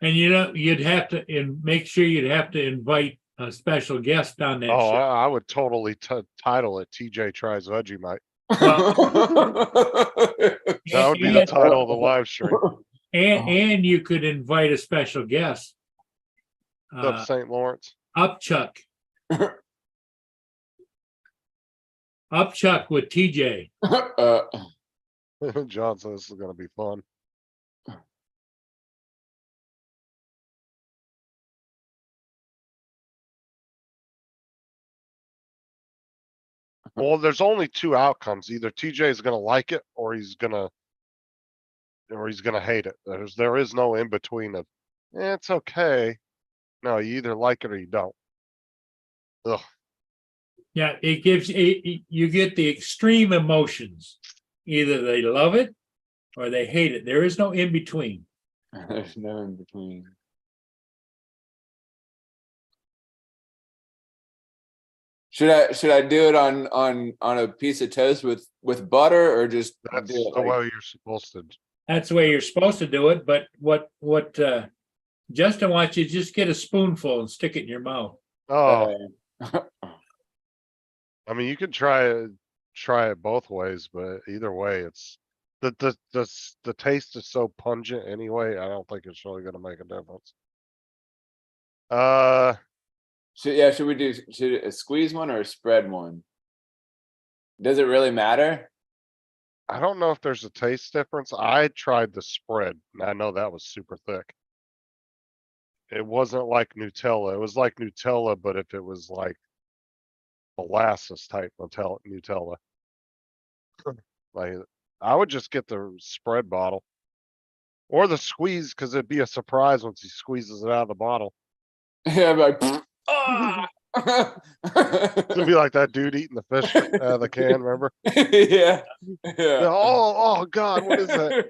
and you'd have to, and make sure you'd have to invite a special guest on that Oh, show. I would totally title it TJ Tries Vegemite. That would be the title of the live stream. And you could invite a special guest. What's up, St. Lawrence? Upchuck. Upchuck with TJ. John said this is gonna be fun. Well, there's only two outcomes. Either TJ is gonna like it or he's gonna hate it. There is no in between of it's okay. No, you either like it or you don't. Ugh. Yeah, it gives you get the extreme emotions. Either they love it or they hate it. There is no in between. There's no in between. Should I do it on a piece of toast with butter or just That's do it the like, way you're supposed to. That's the way you're supposed to do it, but what Justin wants you to just get a spoonful and stick it in your mouth. Oh, uh, I mean, you could try it both ways, but either way, it's the taste is so pungent anyway. I don't think it's really gonna make a difference. should we do a squeeze one or a spread one? Does it really matter? I don't know if there's a taste difference. I tried the spread, and I know that was super thick. It wasn't like Nutella. It was like Nutella, but if it was like molasses type Nutella. Like, I would just get the spread bottle. Or the squeeze, because it'd be a surprise once he squeezes it out of the bottle. Yeah, I'm like, ah! It's gonna be like that dude eating the fish out of the can, remember? Yeah, Yeah, yeah. oh God, what is that?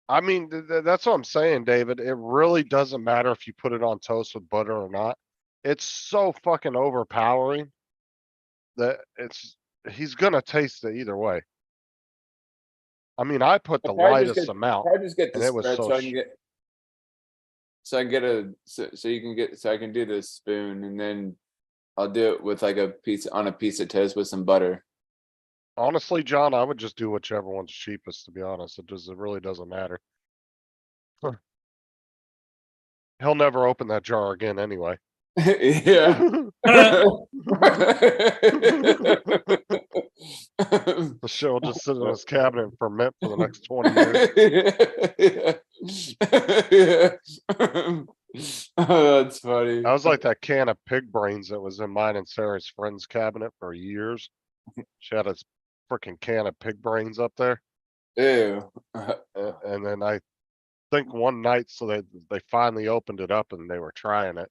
I mean, that's what I'm saying, David. It really doesn't matter if you put it on toast with butter or not. It's so fucking overpowering that he's gonna taste it either way. I mean, I put the lightest amount, I just get the and it was spread so so I can get. So I can get so you can get, so I can do this spoon and then I'll do it with like a piece on a piece of toast with some butter. honestly, John, I would just do whichever one's cheapest, to be honest. It really doesn't matter. He'll never open that jar again anyway. Yeah. The show will just sit in his cabinet and ferment for the next 20 years. Oh, that's funny. I was like that can of pig brains that was in mine and Sarah's friend's cabinet for years. She had a freaking can of pig brains up there. Ew. And then I think one night, so they finally opened it up and they were trying it.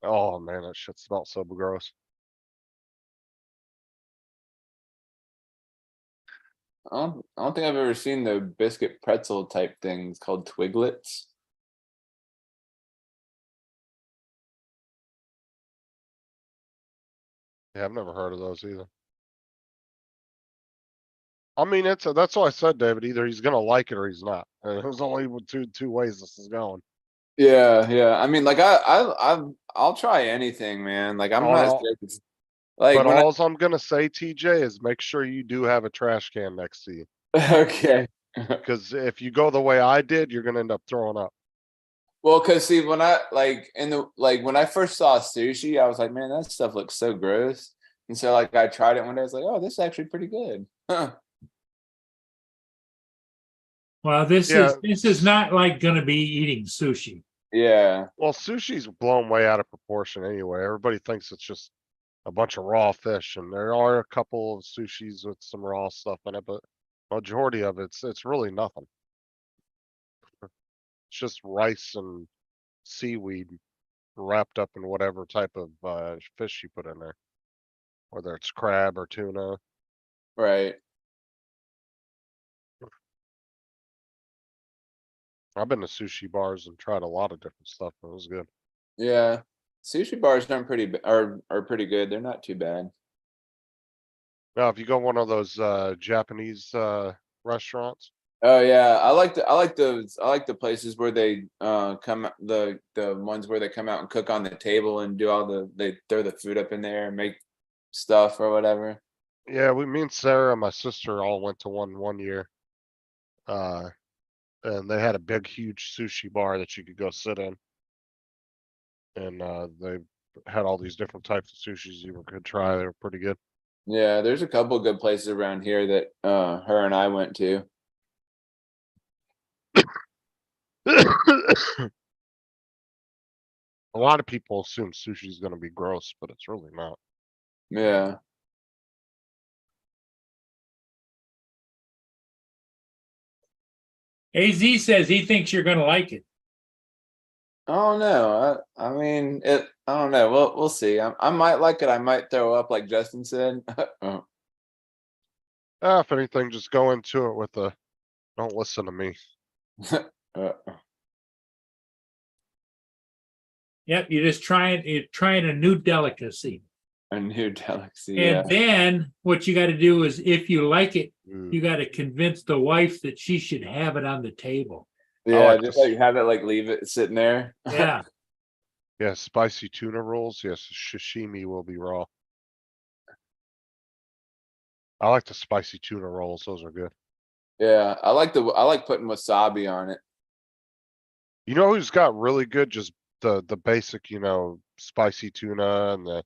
Oh man, that shit smelled so gross. I don't think I've ever seen the biscuit pretzel type things called Twiglets. Yeah, I've never heard of those either. I mean, that's what I said, David. Either he's gonna like it or he's not. There's only two ways this is going. Yeah, yeah. I mean, like I'll try anything, man. Like I'm Oh, not no. scared. Like But when all I'm gonna say, TJ, is make sure you do have a trash can next to you. okay. Because if you go the way I did, you're gonna end up throwing up. Well, cause see, when I when I first saw sushi, I was like, man, that stuff looks so gross. And so like I tried it one day, I was like, oh, this is actually pretty good. Well, Yeah. this is not like gonna be eating sushi. Yeah. Well, sushi's blown way out of proportion anyway. Everybody thinks it's just a bunch of raw fish, and there are a couple of sushis with some raw stuff in it, but majority of it's really nothing. It's just rice and seaweed wrapped up in whatever type of fish you put in there, whether it's crab or tuna. Right. I've been to sushi bars and tried a lot of different stuff. It was good. Yeah. Sushi bars are are pretty good. They're not too bad. Now, if you go one of those Japanese restaurants, Oh yeah, I like the places where they come the ones where they come out and cook on the table and do all they throw the food up in there and make stuff or whatever. yeah, me and Sarah and my sister all went to one year. And they had a big, huge sushi bar that you could go sit in. And they had all these different types of sushis you could try. They were pretty good. Yeah, there's a couple good places around here that her and I went to. A lot of people assume sushi is going to be gross, but it's really not. Yeah. AZ says he thinks you're gonna like it. I don't know. I mean, I don't know. We'll see. I might like it. I might throw up, like Justin said. If anything, just go into it with don't listen to me. Yep, you're trying a new delicacy. A new delicacy. Yeah. And then what you got to do is, if you like it, Mm. you got to convince the wife that she should have it on the table. Yeah, like just this. like have it like leave it sitting there. Yeah. Yeah, spicy tuna rolls. Yes, sashimi will be raw. I like the spicy tuna rolls. Those are good. Yeah, I like putting wasabi on it. You know who's got really good, just the basic, spicy tuna and the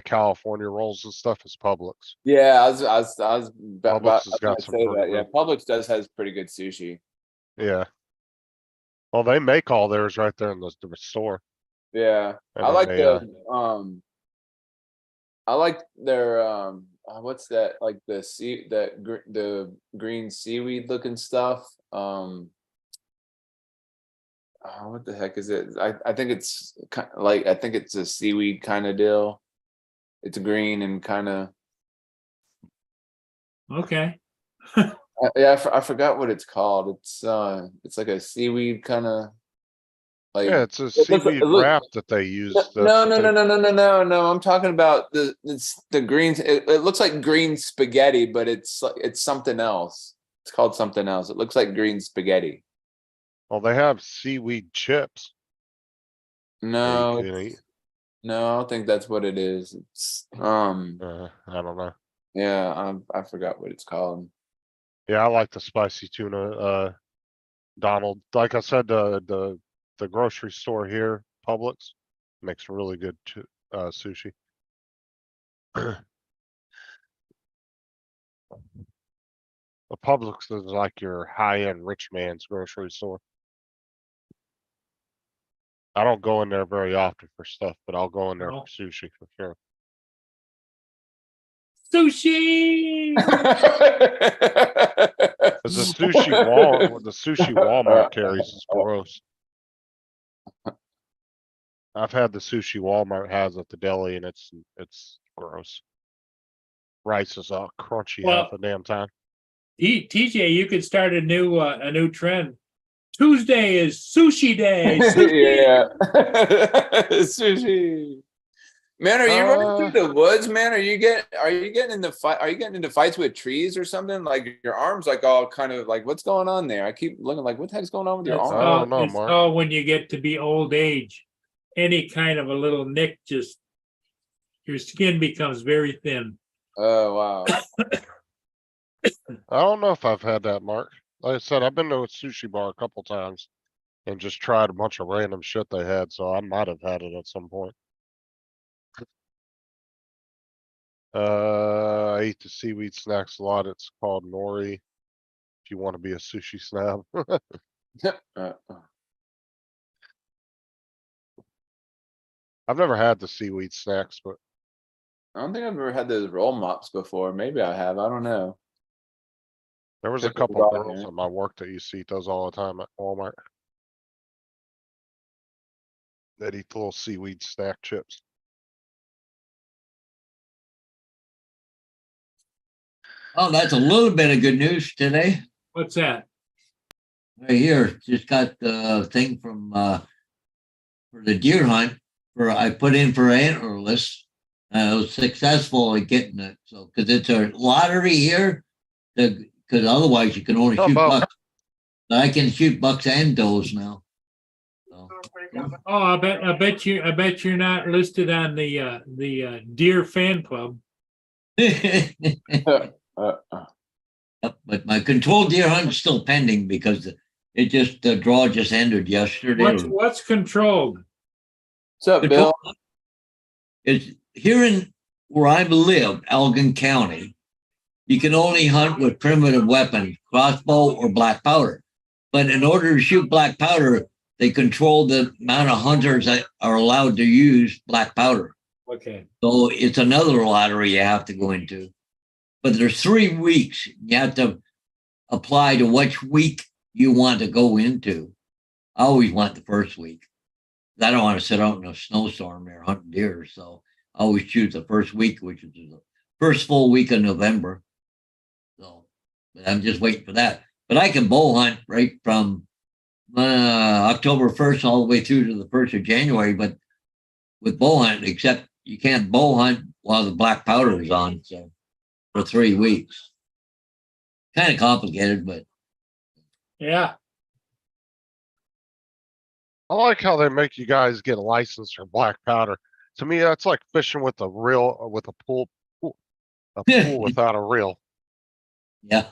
California rolls and stuff is Publix. Yeah, I was Publix about has got to some say pretty that. Yeah, good- Publix has pretty good sushi. Yeah. Well, they make all theirs right there in the store. Yeah, And I then like they, I like their what's that, like the green seaweed looking stuff. What the heck is it? I think it's I think it's a seaweed kind of deal. It's green and kind of Okay. yeah. I forgot what it's called. It's like a seaweed kind of like. yeah, it's a it looks- seaweed it look- wrap that they use. No, no. I'm talking about the greens. It looks like green spaghetti, but it's something else. It's called something else. It looks like green spaghetti. Well, they have seaweed chips. No, that you can eat. no, I don't think that's what it is. It's I don't know. yeah, I forgot what it's called. Yeah, I like the spicy tuna. Donald, like I said, the grocery store here, Publix, makes really good sushi. The Publix is like your high-end rich man's grocery store. I don't go in there very often for stuff, but I'll go in there No. for sushi for sure. Sushi. Cause the sushi Walmart carries is gross. I've had the sushi Walmart has at the deli and it's gross. Rice is all crunchy half Well- the damn time. TJ, you could start a new trend. Tuesday is sushi day. Sushi. Yeah. Sushi. Man, are you running through the woods, man? Are you getting into fights with trees or something? Like your arms like all kind of like what's going on there? I keep looking like what the heck's going on with your It's arm? I don't know, it's Mark. all when you get to be old age. Any kind of a little nick, just your skin becomes very thin. Oh wow. I don't know if I've had that, Mark. Like I said, I've been to a sushi bar a couple times and just tried a bunch of random shit they had, so I might have had it at some point. I eat the seaweed snacks a lot. It's called nori. If you want to be a sushi snob. Uh, I've never had the seaweed snacks, but I don't think I've ever had those roll mops before. Maybe I have. I don't know. there was a Check those couple out, girls man. at my work that used to eat those all the time at Walmart. That eat the little seaweed snack chips. Oh, that's a little bit of good news today. What's that? Right here, just got the thing from for the deer hunt. I put in for antlerless. I was successful at getting it. So because it's a lottery here, because otherwise you can only How shoot about- bucks. But I can shoot bucks and does now. So, Oh, I bet you're not listed on the deer fan club. but my controlled deer hunt is still pending because it just the draw just ended yesterday. What's controlled? What's up, Bill? It's here in where I live, Elgin County. You can only hunt with primitive weapons, crossbow or black powder. But in order to shoot black powder, they control the amount of hunters that are allowed to use black powder. Okay. So it's another lottery you have to go into. But there's 3 weeks. You have to apply to which week you want to go into. I always want the first week. I don't want to sit out in a snowstorm there hunting deer. So I always choose the first week, which is the first full week of November. So but I'm just waiting for that. But I can bow hunt right from October 1st all the way through to the 1st of January, but with bow hunting, except you can't bow hunt while the black powder is on, so for 3 weeks. Kind of complicated, but Yeah, I like how they make you guys get a license for black powder. To me, that's like fishing with a reel or with a a pool without a reel. yeah.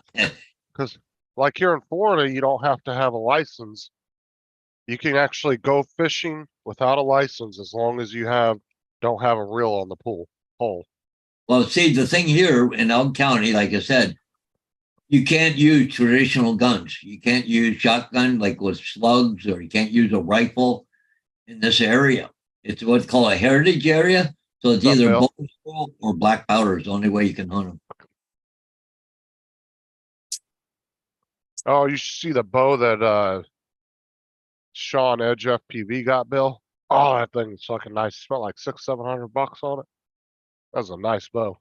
Because like here in Florida, you don't have to have a license. You can actually go fishing without a license as long as you don't have a reel on the hole. Well, see, the thing here in Elk County, like I said, you can't use traditional guns. You can't use shotgun like with slugs, or you can't use a rifle in this area. It's what's called a heritage area. So it's What's up, either Bill? bow or black powder is the only way you can hunt them. Oh, you should see the bow that Sean Edge FPV got, Bill. Oh, that thing is fucking nice. Spent like $600-700 on it. That's a nice bow.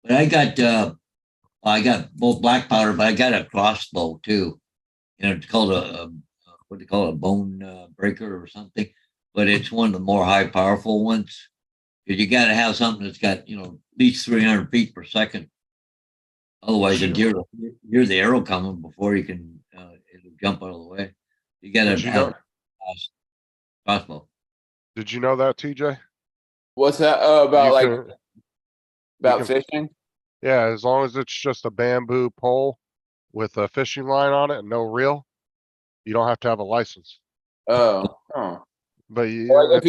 But I got both black powder, but I got a crossbow too. It's called a what do you call it, a bone breaker or something. But it's one of the more high powerful ones. Because you got to have something that's got at least 300 feet per second. Otherwise, the deer will hear the arrow coming before you can it'll jump out of the way. You got Did to you have know? a crossbow. Did you know that, TJ? What's that? Oh, about You like can- about can- fishing? Yeah, as long as it's just a bamboo pole with a fishing line on it and no reel, you don't have to have a license. Oh, oh. But Like it's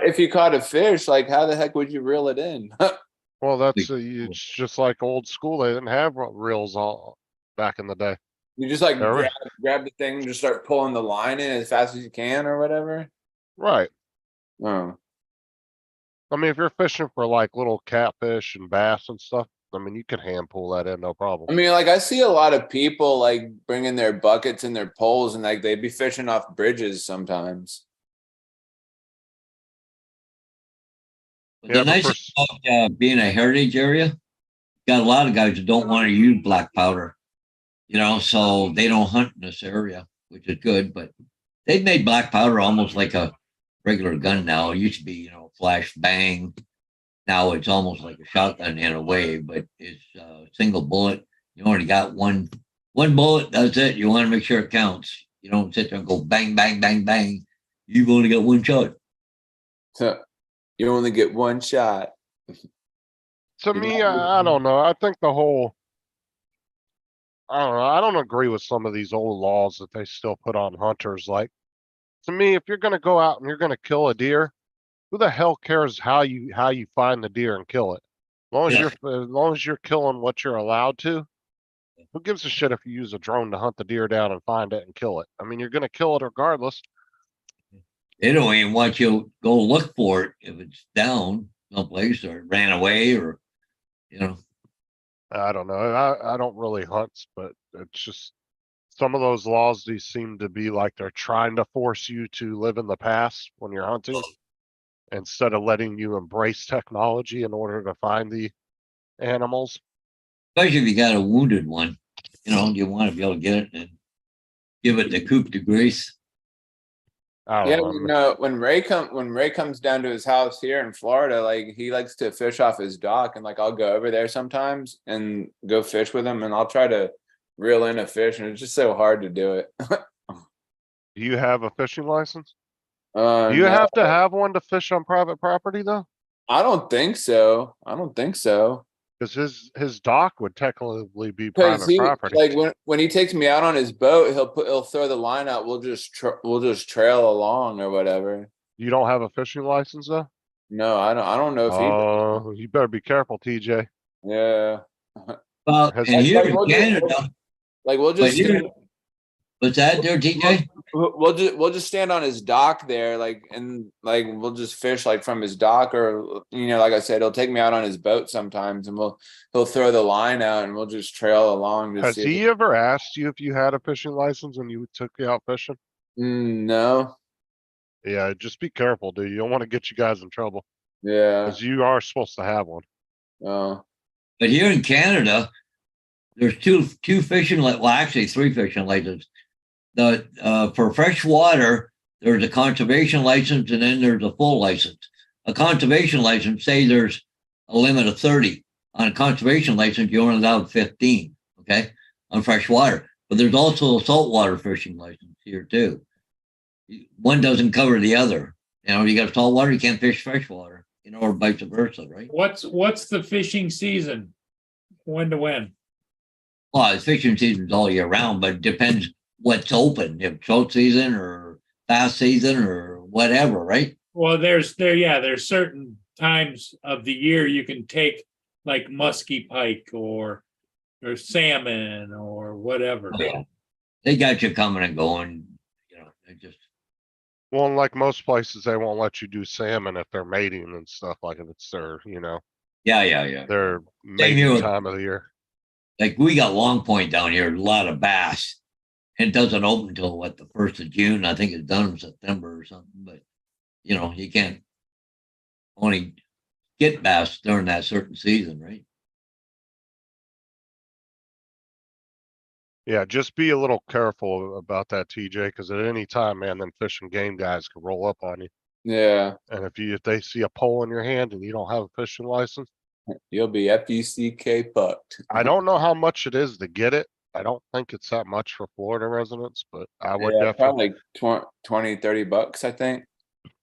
if you caught a fish, like how the heck would you reel it in? well, it's just like old school. They didn't have reels all back in the day. You just like There we- grab the thing and just start pulling the line in as fast as you can or whatever. Right. Oh, I mean, if you're fishing for like little catfish and bass and stuff, I mean, you can hand pull that in, no problem. I mean, like I see a lot of people like bringing their buckets and their poles and like they'd be fishing off bridges sometimes. But Yeah, the but nice for thing about being a heritage area, got a lot of guys that don't want to use black powder, so they don't hunt in this area, which is good. But they've made black powder almost like a regular gun now. It used to be, flash bang. Now it's almost like a shotgun in a way, but it's a single bullet. You only got one bullet. That's it. You want to make sure it counts. You don't sit there and go bang, bang, bang, bang. You've only got one shot. You only get one shot. to me, I don't know. I think the whole, I don't know. I don't agree with some of these old laws that they still put on hunters. Like, to me, if you're gonna go out and you're gonna kill a deer, who the hell cares how you find the deer and kill it? As long as you're killing what you're allowed to, who gives a shit if you use a drone to hunt the deer down and find it and kill it? I mean, you're gonna kill it regardless. They don't even want you to go look for it if it's down someplace or it ran away or. I don't know. I don't really hunt, but it's just some of those laws, these seem to be like they're trying to force you to live in the past when you're hunting instead of letting you embrace technology in order to find the animals. Especially if you got a wounded one, you want to be able to get it and give it the coup de grace. I Yeah, don't know. when Ray comes down to his house here in Florida, like he likes to fish off his dock, and like I'll go over there sometimes and go fish with him, and I'll try to reel in a fish, and it's just so hard to do it. Do you have a fishing license? Do Do you have to have one to fish on private property though? I don't think so. I don't think so. Because his dock would technically be Because private he property. like when he takes me out on his boat, he'll throw the line out. We'll just trail along or whatever. You don't have a fishing license though? No, I don't know if he. Oh, you better be careful, TJ. Yeah. Well, Has- and here in Like, we'll just- Canada, Like we'll just here- stand, what's that there, TJ? we'll just stand on his dock there, like and like we'll just fish like from his dock, or like I said, he'll take me out on his boat sometimes, and he'll throw the line out, and we'll just trail along. To Has see he ever asked you if you had a fishing license when you took you out fishing? No. Yeah, just be careful, dude. You don't want to get you guys in trouble Yeah. because you are supposed to have one. Oh. But here in Canada, there's two fishing, well, actually 3 fishing licenses. for fresh water, there's a conservation license and then there's a full license. A conservation license, say there's a limit of 30. On a conservation license, you're only allowed 15, okay, on fresh water. But there's also a saltwater fishing license here too. One doesn't cover the other. You know, you got saltwater, you can't fish freshwater, you know, or vice versa, right? What's the fishing season? When to when? Well, it's fishing season's all year round, but it depends what's open, if trout season or bass season or whatever, right? Well, there's certain times of the year you can take like musky pike or salmon or whatever. Yeah. They got you coming and going, you know, they just, Well, and like most places, they won't let you do salmon if they're mating and stuff, like if it's their, yeah. their here mating with- time of the year. Like we got Long Point down here, a lot of bass. It doesn't open until what, the 1st of June. I think it's done in September or something, but you know, you can't only get bass during that certain season, right? Yeah, just be a little careful about that, TJ, because at any time, man, them fish and game guys can roll up on you. Yeah, And if they see a pole in your hand and you don't have a fishing license, you'll be FUCK pucked. I don't know how much it is to get it. I don't think it's that much for Florida residents, but I would Yeah, definitely. probably 20, 30 bucks, I think.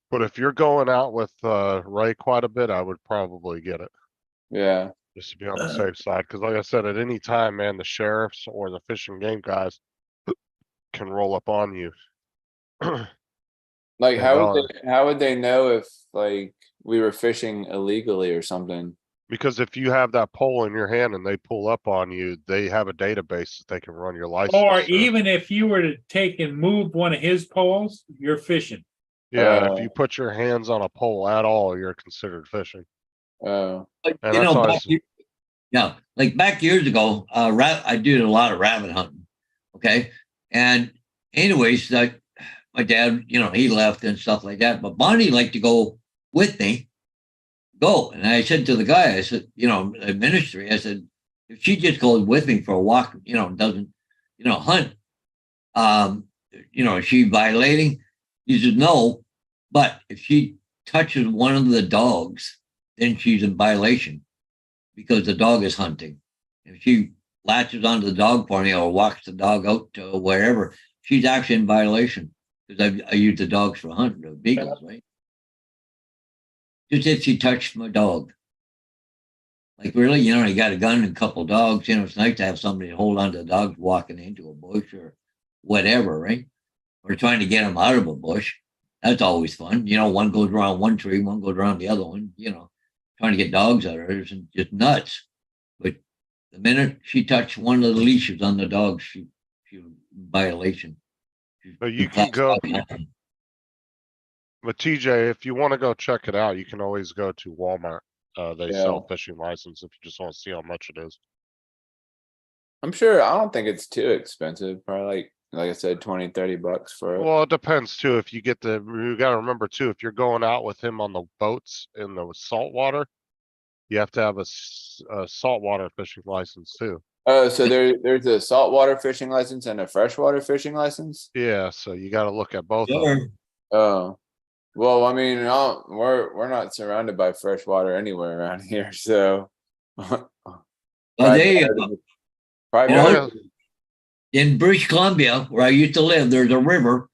But if you're going out with Ray quite a bit, I would probably get it Yeah, just to be on the safe side. Because like I said, at any time, man, the sheriffs or the fish and game guys can roll up on you. like And how would they know if like we were fishing illegally or something? Because if you have that pole in your hand and they pull up on you, they have a database that they can run your license. Or through. even if you were to take and move one of his poles, you're fishing. Yeah, if you put your hands on a pole at all, you're considered fishing. Oh, But And you that's know, always- yeah, like back years ago, I did a lot of rabbit hunting. Okay. And anyways, like my dad, you know, he left and stuff like that. But Bonnie liked to go with me. Go. And I said to the guy, I said, you know, ministry, I said, if she just goes with me for a walk, you know, doesn't, you know, hunt, you know, is she violating? He said, no. But if she touches one of the dogs, then she's in violation because the dog is hunting. If she latches onto the dog for me or walks the dog out to wherever, she's actually in violation because I use the dogs for hunting, the beagles, right? Just if she touched my dog. Like really, you know, you got a gun and a couple dogs, you know, it's nice to have somebody hold on to the dogs walking into a bush or whatever, right? Or trying to get them out of a bush. That's always fun. You know, one goes around one tree, one goes around the other one, you know, trying to get dogs out of it is just nuts. But the minute she touched one of the leashes on the dog, she violation. But you can go, but TJ, if you want to go check it out, you can always go to Walmart. They sell fishing license if you just want to see how much it is. I'm sure. I don't think it's too expensive. Probably like I said, 20, 30 bucks for it. Well, it depends too. If you get you gotta remember too, if you're going out with him on the boats in the saltwater, you have to have a saltwater fishing license too. Oh, so there's a saltwater fishing license and a freshwater fishing license? Yeah, so you gotta look at both of them. Sure. Oh, well, I mean, we're not surrounded by fresh water anywhere around here, so. Well, they, Probably you know, better- in British Columbia, where I used to live, there's a river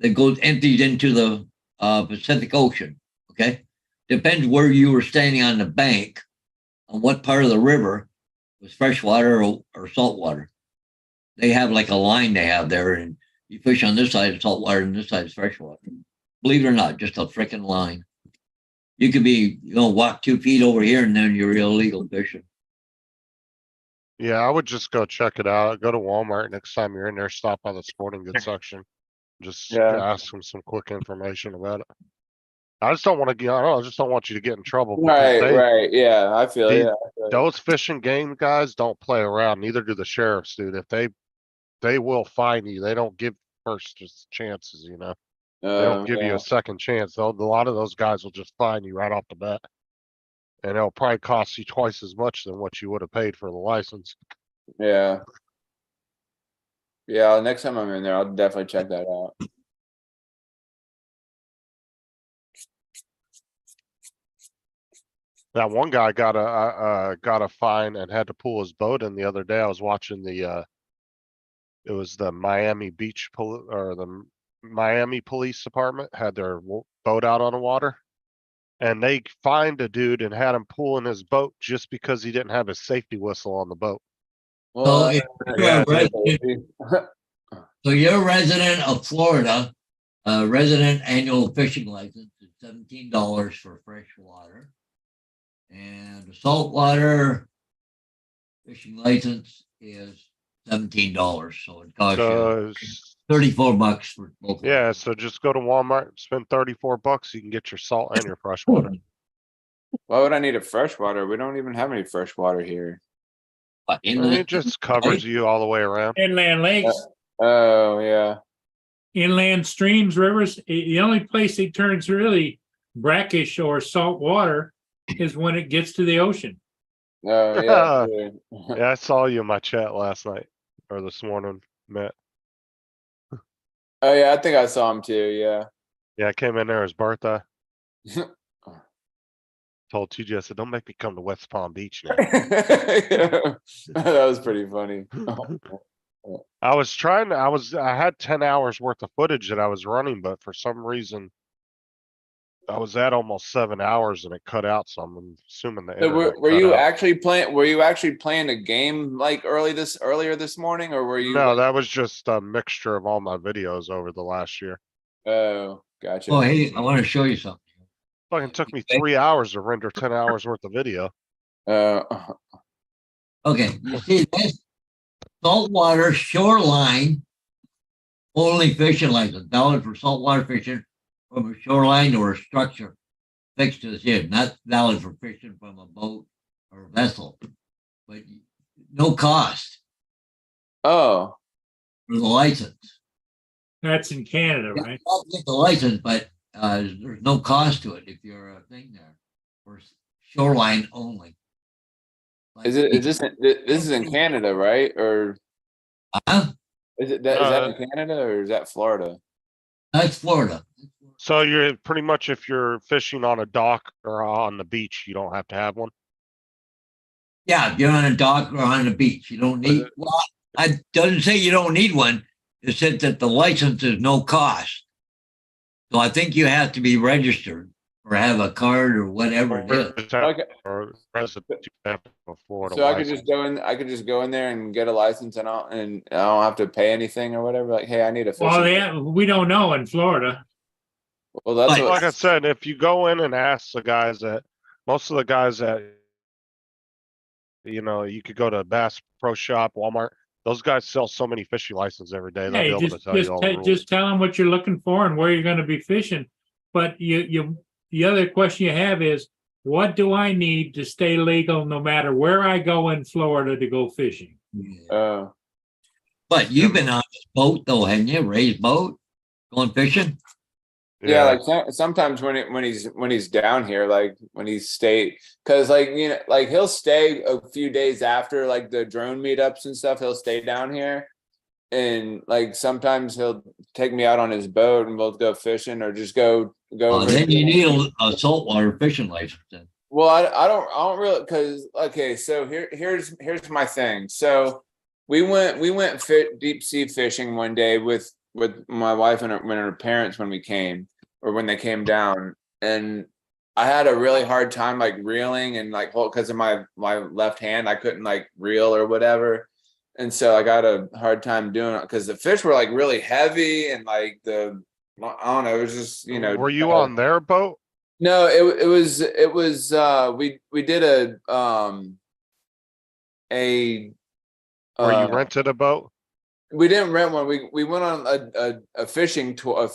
that goes empties into the Pacific Ocean. Okay, depends where you were standing on the bank, on what part of the river was freshwater or saltwater. They have like a line they have there, and you fish on this side of saltwater and this side is freshwater. Believe it or not, just a freaking line. You could be, you know, walk 2 feet over here and then you're illegal fishing. Yeah, I would just go check it out. Go to Walmart next time you're in there, stop by the sporting goods section. Just Yeah. ask them some quick information about it. I just don't want to get, I don't know, I just don't want you to get in trouble. because Right, they- right, yeah, I feel, they- yeah. Those fishing game guys don't play around, neither do the sheriffs, dude. If they will fine you. They don't give first just chances, you know? They don't give you Yeah. a second chance. A lot of those guys will just fine you right off the bat. And it'll probably cost you twice as much than what you would have paid for the license. Yeah. Yeah, next time I'm in there, I'll definitely check that out. That one guy got a fine and had to pull his boat in the other day. I was watching it was the Miami Beach or the Miami Police Department had their boat out on the water. And they fined a dude and had him pulling his boat just because he didn't have his safety whistle on the boat. So if you're yeah, a resident, so you're a resident of Florida, resident annual fishing license is $17 for fresh water. And the saltwater fishing license is $17. So it costs you So, $34 for both. yeah, so just go to Walmart, spend $34, you can get your salt and your fresh water. Why would I need a freshwater? We don't even have any freshwater here. But I mean, it just covers you all the way around. Inland lakes, Oh, yeah. inland streams, rivers, the only place it turns really brackish or salt water is when it gets to the ocean. Oh, yeah. true. Yeah, I saw you in my chat last night or this morning, Matt. Oh, yeah, I think I saw him too, yeah. Yeah, I came in there his birthday. Told TJ, I said, don't make me come to West Palm Beach now. That was pretty funny. I had 10 hours worth of footage that I was running, but for some reason I was at almost 7 hours and it cut out, so I'm assuming the So internet were cut you out. actually playing a game like earlier this morning, or were you? No, like- that was just a mixture of all my videos over the last year. Oh, gotcha. Oh, hey, I want to show you something. Fucking took me 3 hours to render 10 hours worth of video. Uh, Okay, you see this saltwater shoreline only fishing license, valid for saltwater fishing from a shoreline or a structure fixed to the ship, not valid for fishing from a boat or vessel. But no cost oh, for the license. That's in Canada, You right? have to get the license, but there's no cost to it if you're a thing there for shoreline only. is this is in Canada, right? Or Huh? is that in Canada or is that Florida? That's Florida. So you're pretty much, if you're fishing on a dock or on the beach, you don't have to have one. Yeah, if you're on a dock or on the beach, you don't need. Well, I doesn't say you don't need one. It said that the license is no cost. So I think you have to be registered or have a card or whatever it is. Okay. Or resident, you have to have a Florida So I could license. just go in. I could just go in there and get a license, and I don't have to pay anything or whatever. Like, hey, I need a fishing. Well, yeah, we don't know in Florida. Well, that's Like- Like I what. said, if you go in and ask the guys that, most of the guys that, you could go to Bass Pro Shop, Walmart, those guys sell so many fishing licenses every day, they'll be Hey, able to tell you all the rules. just tell them what you're looking for and where you're gonna be fishing. But the other question you have is, what do I need to stay legal no matter where I go in Florida to go fishing? But you've been on this boat though, haven't you? Raised boat, going fishing. Yeah, like sometimes when he's down here, like when he's stayed, because like like he'll stay a few days after like the drone meetups and stuff. He'll stay down here, and like sometimes he'll take me out on his boat and we'll go fishing or just go. Then you need a saltwater fishing license. Then. Well, I don't really, because okay, so here's my thing. So we went deep sea fishing one day with my wife and her parents when we came, or when they came down, and I had a really hard time like reeling and like because of my left hand, I couldn't like reel or whatever, and so I got a hard time doing it because the fish were like really heavy and like I don't know, it was just Were you on their boat? No, it was we did Or you rented a boat? we didn't rent one. We went on a fishing tour,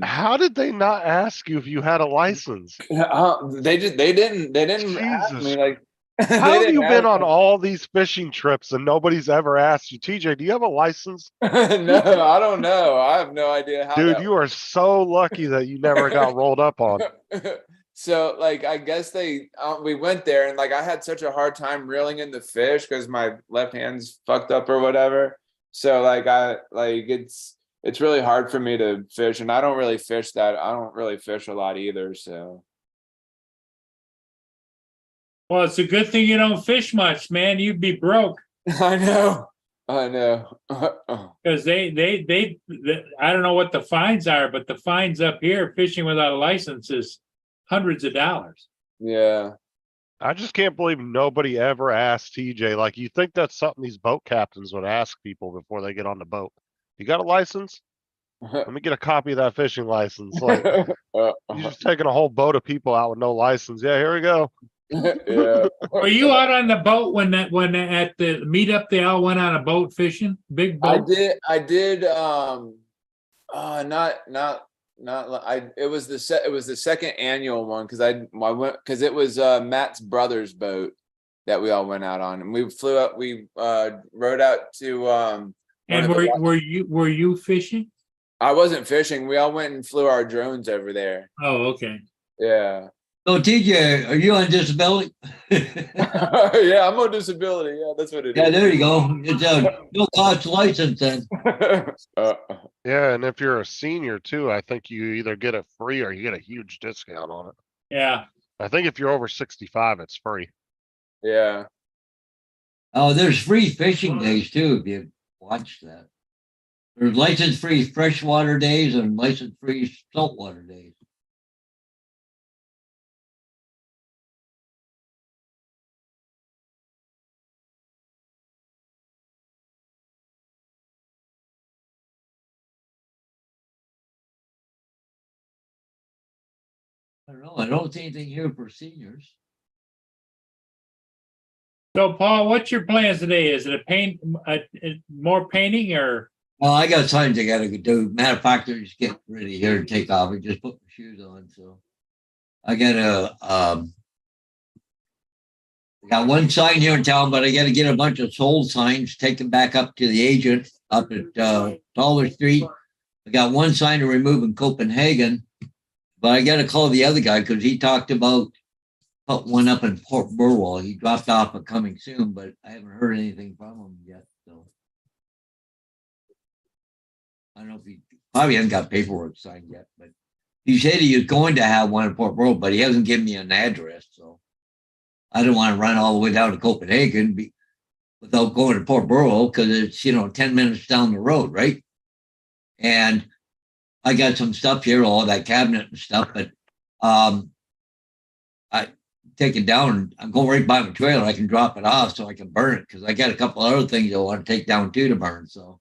How did they not ask you if you had a license? they didn't ask Jesus. me like How they have didn't you been ask on me. all these fishing trips and nobody's ever asked you, TJ, do you have a license? No, I don't know. I have no idea how. Dude, that you are so lucky that you never got rolled up on. So like I guess we went there and like I had such a hard time reeling in the fish because my left hand's fucked up or whatever. So like it's really hard for me to fish, and I don't really fish a lot either, so. Well, it's a good thing you don't fish much, man. You'd be broke. I know. Because I don't know what the fines are, but the fines up here, fishing without a license is hundreds of dollars. Yeah. I just can't believe nobody ever asked TJ, like, you think that's something these boat captains would ask people before they get on the boat? You got a license? Let me get a copy of that fishing license. Like, you're just taking a whole boat of people out with no license. Yeah, here we go. Yeah. Were you out on the boat when at the meetup, they all went on a boat fishing? Big boat? I did, it was the second annual one, because I went, because it was Matt's brother's boat that we all went out on, and we flew up, we rode out to And were you fishing? I wasn't fishing, we all went and flew our drones over there. Oh, okay. Yeah. So TJ, are you on disability? Yeah, I'm on disability. Yeah, that's what it Yeah, is. there you go. It's a no cost license then. Yeah, and if you're a senior too, I think you either get it free or you get a huge discount on it. Yeah. I think if you're over 65, it's free. Yeah. Oh, there's free fishing days too, if you watch that. There's license-free freshwater days and license-free saltwater days. I don't know. I don't see anything here for seniors. So Paul, what's your plans today? Is it more painting or? Well, I got signs I gotta do. Matter of fact, I just get ready here to take off. I just put my shoes on, so I gotta I got one sign here in town, but I gotta get a bunch of sold signs, take them back up to the agent up at Dollar Street. I got one sign to remove in Copenhagen, but I gotta call the other guy because he talked about put one up in Port Burwell. He dropped off a coming soon, but I haven't heard anything from him yet. So I don't know if he probably hasn't got paperwork signed yet, but he said he was going to have one in Port Burwell, but he hasn't given me an address. So I don't want to run all the way down to Copenhagen without going to Port Burwell because it's 10 minutes down the road, right? And I got some stuff here, all that cabinet and stuff, but I take it down. I'm going right by my trailer. I can drop it off so I can burn it because I got a couple other things I want to take down too to burn. So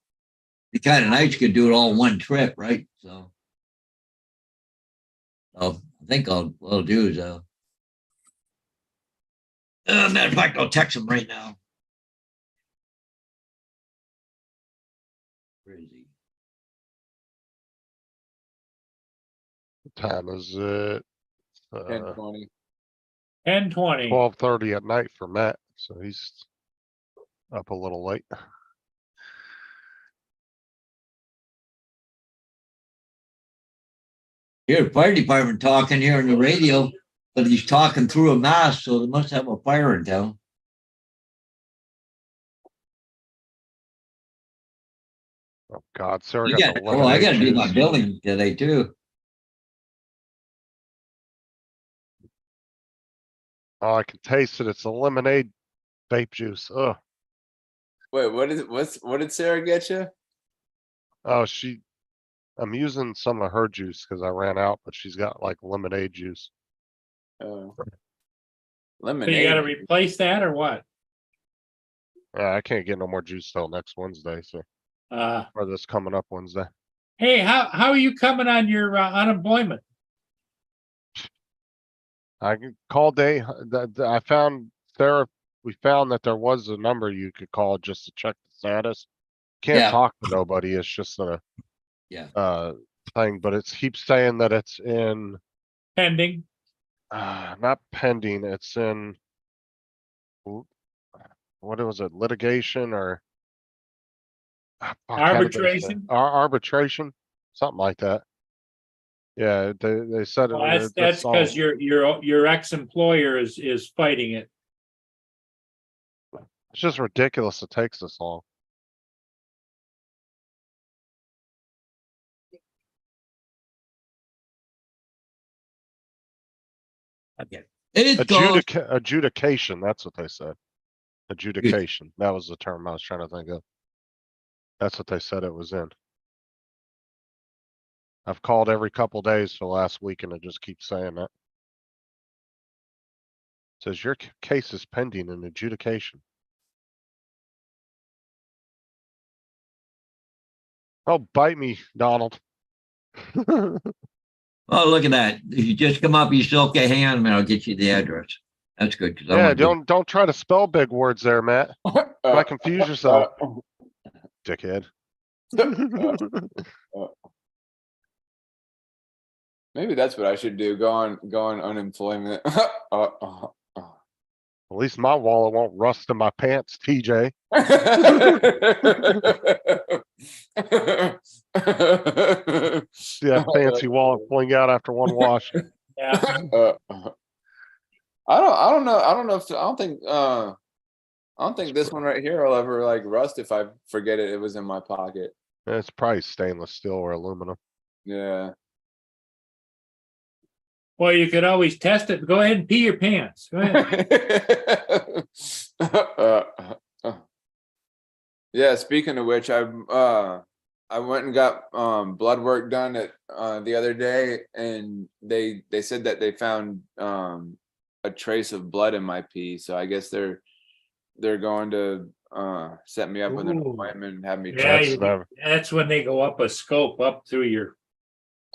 it'd be kind of nice to do it all in one trip, right? So I think what I'll do is matter of fact, I'll text him right now. Where is he? What time is it? 10:20. 10:20. 12:30 at night for Matt, so he's up a little late. Here, fire department talking here on the radio, but he's talking through a mask, so they must have a fire in town. Oh God, Sarah You got got, the oh, I gotta do lemonade my juice. billing today too. Oh, I can taste it. It's a lemonade vape juice. Ugh. Wait, what did Sarah get you? Oh, I'm using some of her juice because I ran out, but she's got like lemonade juice. Oh. So Lemonade. you gotta replace that or what? I can't get no more juice till next Wednesday, so or this coming up Wednesday. Hey, how are you coming on your unemployment? I can call Day. I found Sarah. We found that there was a number you could call just to check the status. Can't Yeah. talk to nobody. It's just a thing, but it keeps saying that it's in Pending. not pending. It's in what was it? Litigation or how did they say it? Arbitration? Arbitration, something like that. Yeah, they said it. Well, that's because your ex-employer is fighting it. It's just ridiculous. It takes this long. Okay. It goes. Adjudication, that's what they said. Adjudication, that was the term I was trying to think of. That's what they said it was in. I've called every couple days for the last week and it just keeps saying that. Says your case is pending in adjudication. Oh, bite me, Donald. Oh, look at that. If you just come up, you silk a hand, and I'll get you the address. That's good. Cause I Yeah, want don't try to spell big words there, Matt. Might confuse yourself, dickhead. Maybe that's what I should do. Go on unemployment. At least my wallet won't rust in my pants, TJ. See that fancy wallet fling out after one wash. Yeah. I don't know. I don't think this one right here will ever like rust if I forget it was in my pocket. It's probably stainless steel or aluminum. Yeah. Well, you could always test it. Go ahead and pee your pants. Go ahead. Yeah, speaking of which, I went and got blood work done at the other day, and they said that they found a trace of blood in my pee. So I guess they're going to set me up with an Ooh. appointment and have me Yeah, checked. that's when they go up a scope up through your.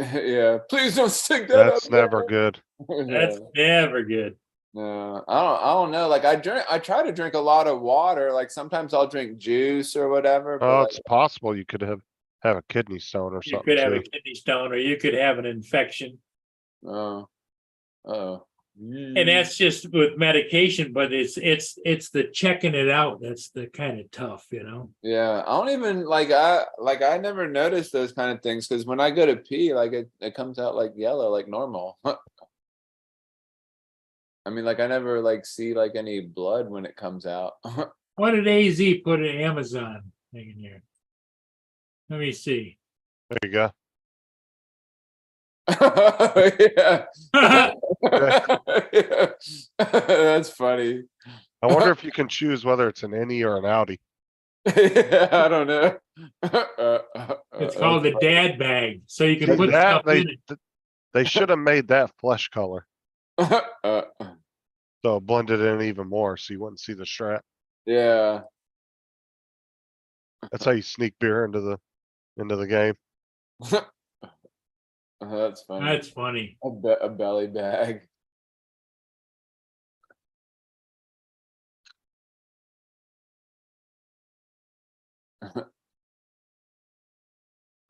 Yeah, please don't stick that That's up never there. good. That's never good. No, I don't know. Like I try to drink a lot of water. Like sometimes I'll drink juice or whatever. Oh, But it's possible you could have a kidney stone or You something could have a too. kidney stone, or you could have an infection, oh. and that's just with medication. But it's the checking it out that's the kind of tough, you know. Yeah, I don't even I never noticed those kind of things because when I go to pee, like it comes out like yellow, like normal. I mean, like I never like see like any blood when it comes out. What did AZ put in Amazon thing in here? Let me see. There you go. Yeah. Yeah. That's funny. I wonder if you can choose whether it's an innie or an outie. Yeah, I don't know. It's called the dad bag, so you can put That stuff in it. they should have made that flesh color, Uh, so it blended in even more, so you wouldn't see the strap. yeah. That's how you sneak beer into the game. That's funny. That's funny. A belly bag.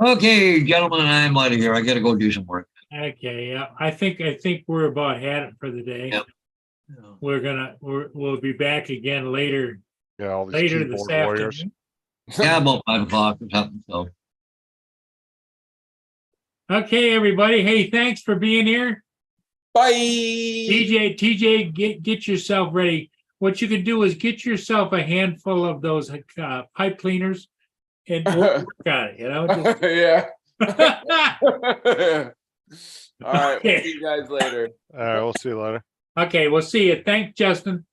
Okay, gentlemen, I'm out of here. I gotta go do some work. Okay, yeah, I think we're about had it for the day. Yep. We'll be back again later Yeah, all these later this keyboard warriors. afternoon. Yeah, about 5 o'clock or something. So Okay, everybody. Hey, thanks for being here. Bye. TJ, get yourself ready. What you can do is get yourself a handful of those pipe cleaners and work on it, you know. Yeah. Just- All right. Okay. We'll see you guys later. All right, we'll see you later. Okay, we'll see you. Thanks, Justin.